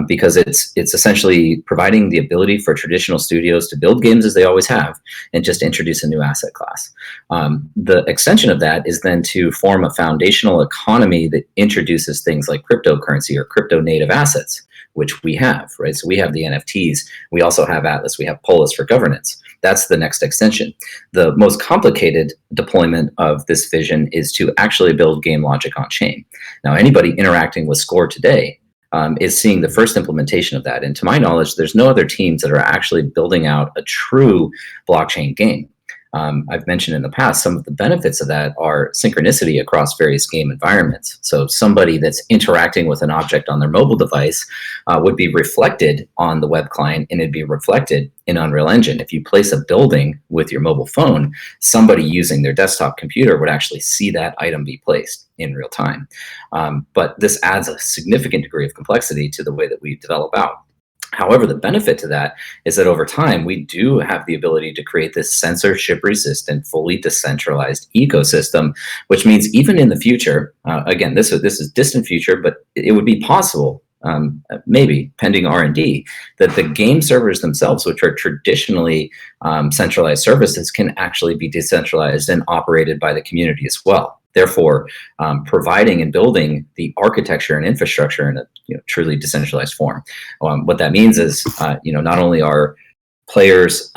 because it's essentially providing the ability for traditional studios to build games as they always have and just introduce a new asset class. The extension of that is then to form a foundational economy that introduces things like cryptocurrency or crypto native assets, which we have, right? So we have the NFTs. We also have Atlas. We have Polis for governance. That's the next extension. The most complicated deployment of this vision is to actually build game logic on chain. Now, anybody interacting with Score today is seeing the first implementation of that. And to my knowledge, there's no other teams that are actually building out a true blockchain game. I've mentioned in the past, some of the benefits of that are synchronicity across various game environments. So somebody that's interacting with an object on their mobile device would be reflected on the web client, and it'd be reflected in Unreal Engine. If you place a building with your mobile phone, somebody using their desktop computer would actually see that item be placed in real time. But this adds a significant degree of complexity to the way that we develop out. However, the benefit to that is that over time, we do have the ability to create this censorship-resistant, fully decentralized ecosystem, which means even in the future, again, this is distant future, but it would be possible, maybe pending R&D, that the game servers themselves, which are traditionally centralized services, can actually be decentralized and operated by the community as well. Therefore, providing and building the architecture and infrastructure in a truly decentralized form. What that means is, not only are players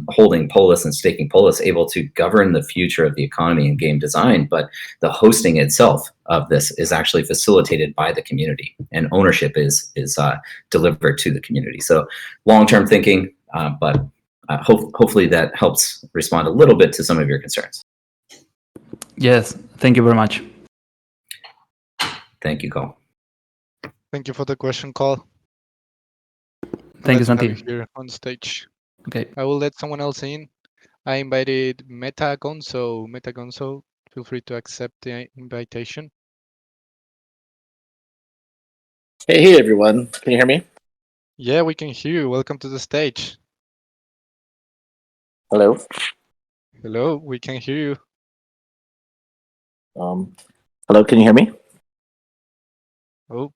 holding polis and staking polis able to govern the future of the economy and game design, but the hosting itself of this is actually facilitated by the community, and ownership is delivered to the community. So long-term thinking, but hopefully that helps respond a little bit to some of your concerns. Yes, thank you very much. Thank you, Cole. Thank you for the question, Cole. Thank you, Glad to have Santi. you here on stage. Okay. I will let someone else in. I invited Meta Gonzo. Meta Gonzo, feel free to accept the invitation. Hey everyone, can you hear me? Yeah, we can hear you. Welcome to the stage. Hello. Hello, we can hear you. Hello, can you hear me? Oh,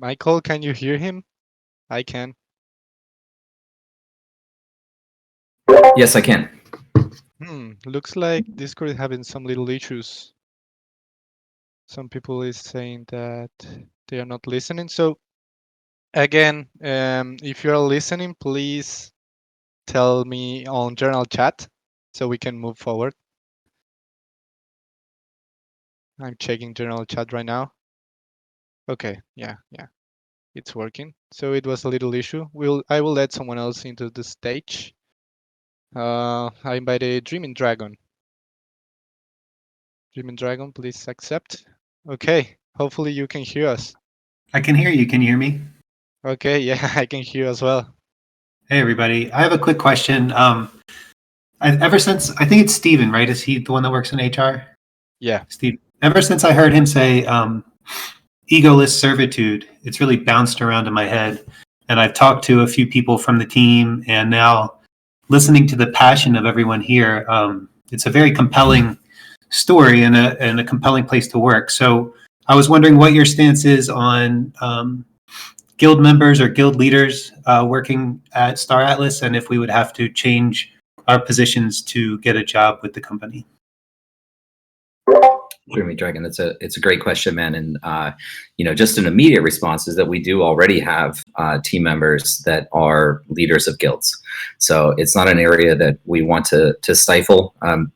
Michael, can you hear him? I can. Yes, I can. Looks like Discord is having some little issues. Some people is saying that they are not listening. So again, if you're listening, please tell me on general chat so we can move forward. I'm checking general chat right now. Okay, yeah, it's working. So it was a little issue. I will let someone else into the stage. I invited Dreaming Dragon. Dreaming Dragon, please accept. Okay, hopefully you can hear us. I can hear you. Can you hear me? Okay, yeah, I can hear as well. Hey, everybody. I have a quick question. Ever since, I think it's Steven, right? Is he the one that works in HR? Yeah. Steve. Ever since I heard him say egoless servitude, it's really bounced around in my head. And I've talked to a few people from the team, and now listening to the passion of everyone here, it's a very compelling story and a compelling place to work. So I was wondering what your stance is on guild members or guild leaders working at Star Atlas, and if we would have to change our positions to get a job with the company. Jeremy Dragon, it's a great question, man. And just an immediate response is that we do already have team members that are leaders of guilds. So it's not an area that we want to stifle. An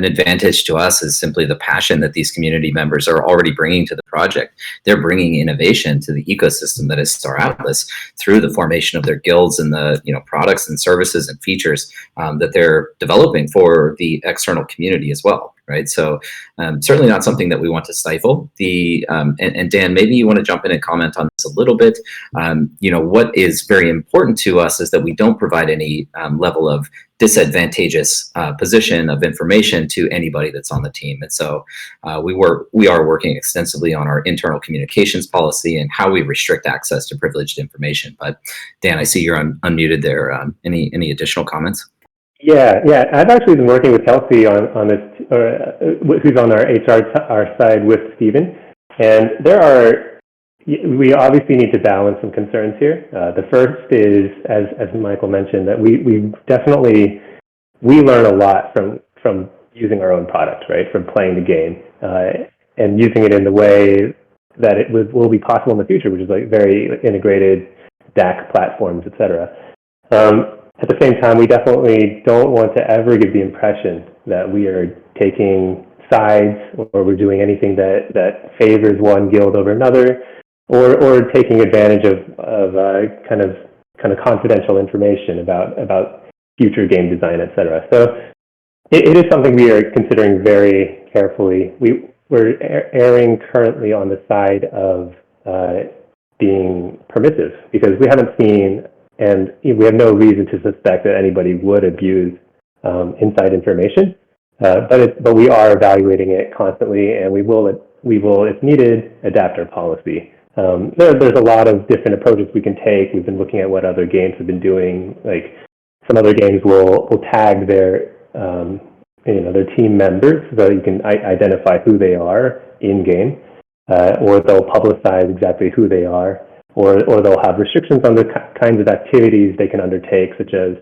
advantage to us is simply the passion that these community members are already bringing to the project. They're bringing innovation to the ecosystem that is Star Atlas through the formation of their guilds and the products and services and features that they're developing for the external community as well, right? So certainly not something that we want to stifle. And Dan, maybe you want to jump in and comment on this a little bit. What is very important to us is that we don't provide any level of disadvantageous position of information to anybody that's on the team. And so we are working extensively on our internal communications policy and how we restrict access to privileged information. But Dan, I see you're unmuted there. Any additional comments? Yeah. I've actually been working with Kelsey on this, who's on our HR side with Steven. And we obviously need to balance some concerns here. The first is, as Michael mentioned, that we definitely learn a lot from using our own product, right? From playing the game and using it in the way that it will be possible in the future, which is like very integrated DAC platforms, etc. At the same time, we definitely don't want to ever give the impression that we are taking sides or we're doing anything that favors one guild over another, or taking advantage of kind of confidential information about future game design, etc. So it is something we are considering very carefully. We're erring currently on the side of being permissive because we haven't seen, and we have no reason to suspect that anybody would abuse inside information. But we are evaluating it constantly, and we will, if needed, adapt our policy There's a lot of different approaches we can take. We've been looking at what other games have been doing. Like some other games will tag their their team members so you can identify who they are in game, or they'll publicize exactly who they are, or they'll have restrictions on the kinds of activities they can undertake, such as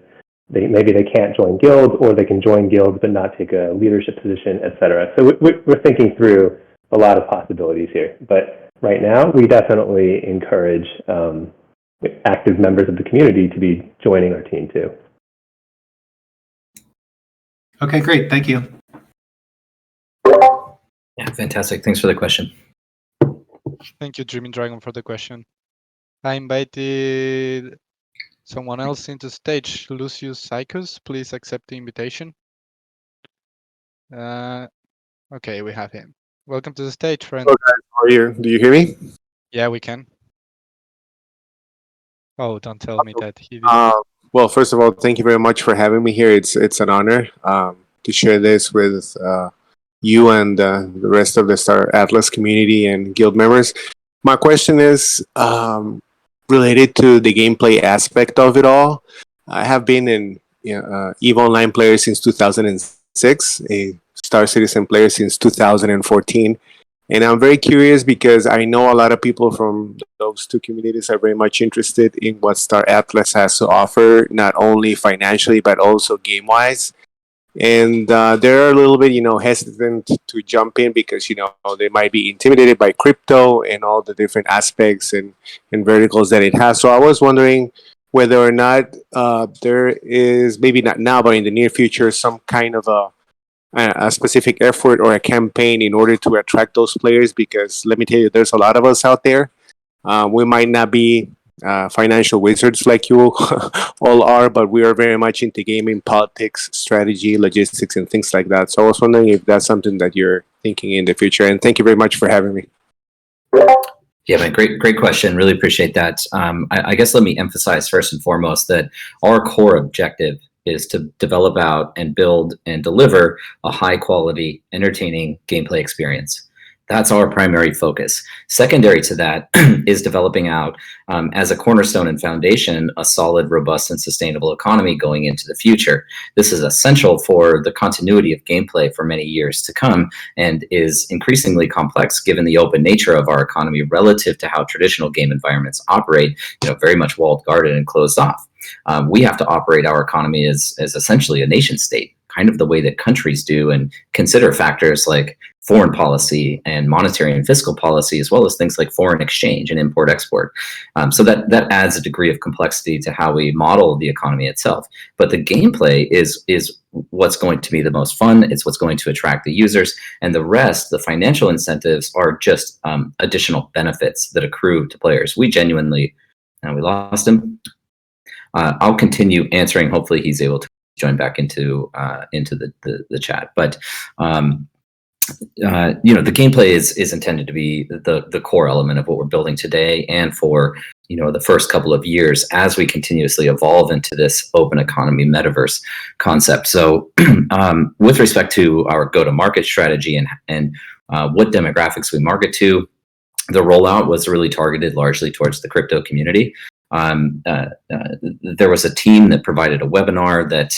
maybe they can't join guilds, or they can join guilds but not take a leadership position, etc. So we're thinking through a lot of possibilities here. But right now, we definitely encourage active members of the community to be joining our team too. Okay, great. Thank you. Yeah, fantastic. Thanks for the question. Thank you, Dreaming Dragon, for the question. I invited someone else into stage. Lucius Psychos, please accept the invitation. Okay, we have him. Welcome to the stage, friend. Hello guys, how are you? Do you hear me? Yeah, we can. Oh, don't tell me that he didn't. Well, first of all, thank you very much for having me here. It's an honor to share this with you and the rest of the Star Atlas community and guild members. My question is related to the gameplay aspect of it all. I have been an EVE Online player since 2006, a Star Citizen player since 2014. And I'm very curious because I know a lot of people from those two communities are very much interested in what Star Atlas has to offer, not only financially, but also game-wise. And they're a little bit, hesitant to jump in because, they might be intimidated by crypto and all the different aspects and verticals that it has. So I was wondering whether or not there is, maybe not now, but in the near future, some kind of a specific effort or a campaign in order to attract those players, because let me tell you, there's a lot of us out there. We might not be financial wizards like you all are, but we are very much into gaming, politics, strategy, logistics, and things like that. So I was wondering if that's something that you're thinking in the future. And thank you very much for having me. Yeah, man, great question. Really appreciate that. I guess let me emphasize first and foremost that our core objective is to develop out and build and deliver a high quality, entertaining gameplay experience. That's our primary focus. Secondary to that is developing out, as a cornerstone and foundation, a solid, robust, and sustainable economy going into the future. This is essential for the continuity of gameplay for many years to come, and is increasingly complex given the open nature of our economy relative to how traditional game environments operate, very much walled garden and closed off. We have to operate our economy as essentially a nation state, kind of the way that countries do, and consider factors like foreign policy and monetary and fiscal policy, as well as things like foreign exchange and import-export. So that adds a degree of complexity to how we model the economy itself. But the gameplay is what's going to be the most fun. It's what's going to attract the users, and the rest, the financial incentives, are just additional benefits that accrue to players. We genuinely, we lost him. I'll continue answering. Hopefully he's able to join back into the chat. But the gameplay is intended to be the core element of what we're building today, and for the first couple of years as we continuously evolve into this open economy metaverse concept. So with respect to our go-to-market strategy and what demographics we market to, the rollout was really targeted largely towards the crypto community. There was a team that provided a webinar that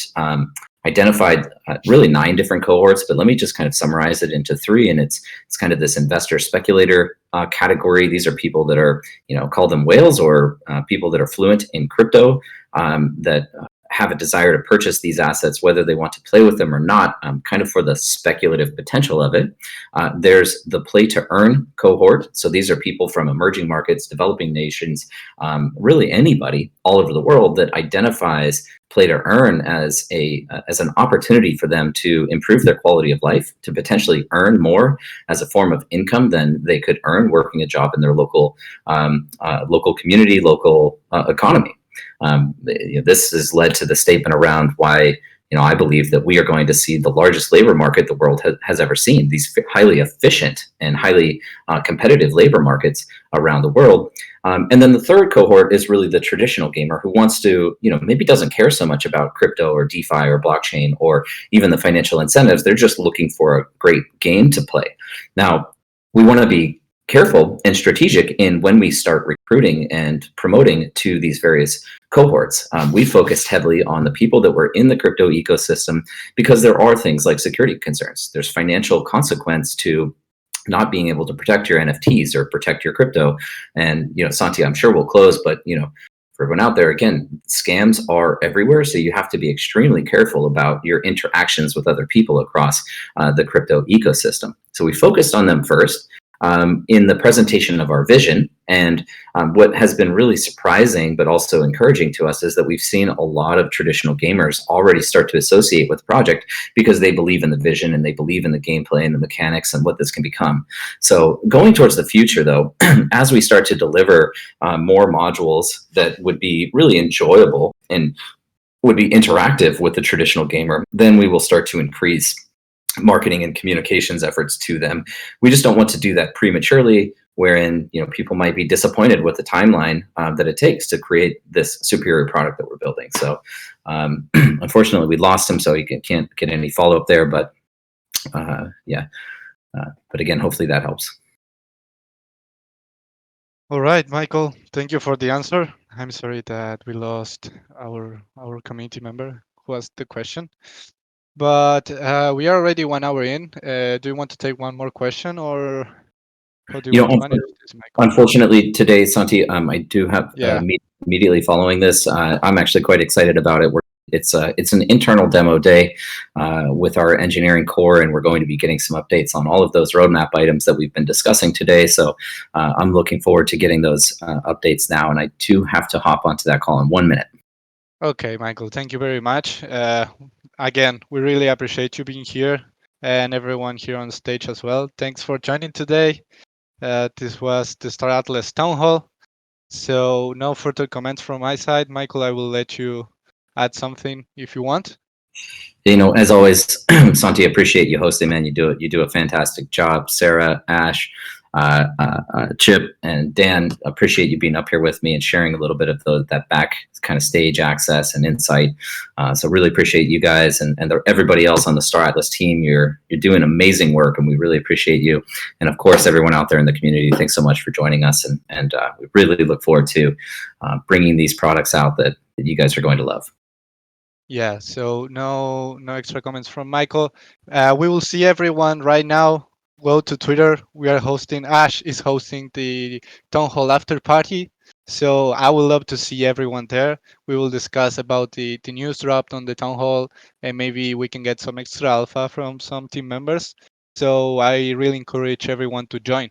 identified really 9 different cohorts, but let me just kind of summarize it into 3. And it's kind of this investor speculator category. These are people that are, call them whales, or people that are fluent in crypto, that have a desire to purchase these assets, whether they want to play with them or not, kind of for the speculative potential of it. There's the play to earn cohort. So these are people from emerging markets, developing nations, really anybody all over the world that identifies play to earn as an opportunity for them to improve their quality of life, to potentially earn more as a form of income than they could earn working a job in their local community, local economy. This has led to the statement around why I believe that we are going to see the largest labor market the world has ever seen. These highly efficient and highly competitive labor markets around the world. And then the third cohort is really the traditional gamer who wants to, maybe doesn't care so much about crypto or DeFi or blockchain or even the financial incentives. They're just looking for a great game to play. Now, we want to be careful and strategic in when we start recruiting and promoting to these various cohorts. We focused heavily on the people that were in the crypto ecosystem because there are things like security concerns. There's financial consequence to not being able to protect your NFTs or protect your crypto. And, Santi, I'm sure we'll close, but, for everyone out there, again, scams are everywhere. So you have to be extremely careful about your interactions with other people across the crypto ecosystem. So we focused on them first. In the presentation of our vision. And what has been really surprising, but also encouraging to us, is that we've seen a lot of traditional gamers already start to associate with the project because they believe in the vision and they believe in the gameplay and the mechanics and what this can become. So going towards the future, though, as we start to deliver more modules that would be really enjoyable and would be interactive with the traditional gamer, then we will start to increase marketing and communications efforts to them. We just don't want to do that prematurely, wherein people might be disappointed with the timeline that it takes to create this superior product that we're building. So unfortunately, we lost him, so he can't get any follow up there. But but again, hopefully that helps. All right, Michael, thank you for the answer. I'm sorry that we lost our community member who asked the question. But we are already 1 hour in. Do you want to take one more question, or how do you want to manage this, Michael? Unfortunately, today, Santi, I do have immediately following this. I'm actually quite excited about it. It's an internal demo day with our engineering core, and we're going to be getting some updates on all of those roadmap items that we've been discussing today. So I'm looking forward to getting those updates now, and I do have to hop onto that call in 1 minute. Okay, Michael, thank you very much. Again, we really appreciate you being here, and everyone here on stage as well. Thanks for joining today. This was the Star Atlas Town Hall. So no further comments from my side. Michael, I will let you add something if you want. As always, Santi, appreciate you hosting, man. You do a fantastic job. Sarah, Ash, Chip, and Dan, appreciate you being up here with me and sharing a little bit of that back kind of stage access and insight. So really appreciate you guys and everybody else on the Star Atlas team. You're doing amazing work, and we really appreciate you. And of course, everyone out there in the community, thanks so much for joining us. And we really look forward to bringing these products out that you guys are going to love. Yeah, so no extra comments from Michael. We will see everyone right now. Go to Twitter. Ash is hosting the Town Hall after party. So I would love to see everyone there. We will discuss about the news dropped on the Town Hall, and maybe we can get some extra alpha from some team members. So I really encourage everyone to join.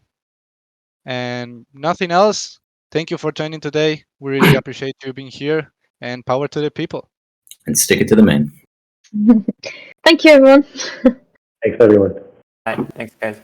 And nothing else. Thank you for joining today. We really appreciate you being here, and power to the people. And stick it to the man. Thank you, everyone. Thanks, everyone. All right, thanks, guys.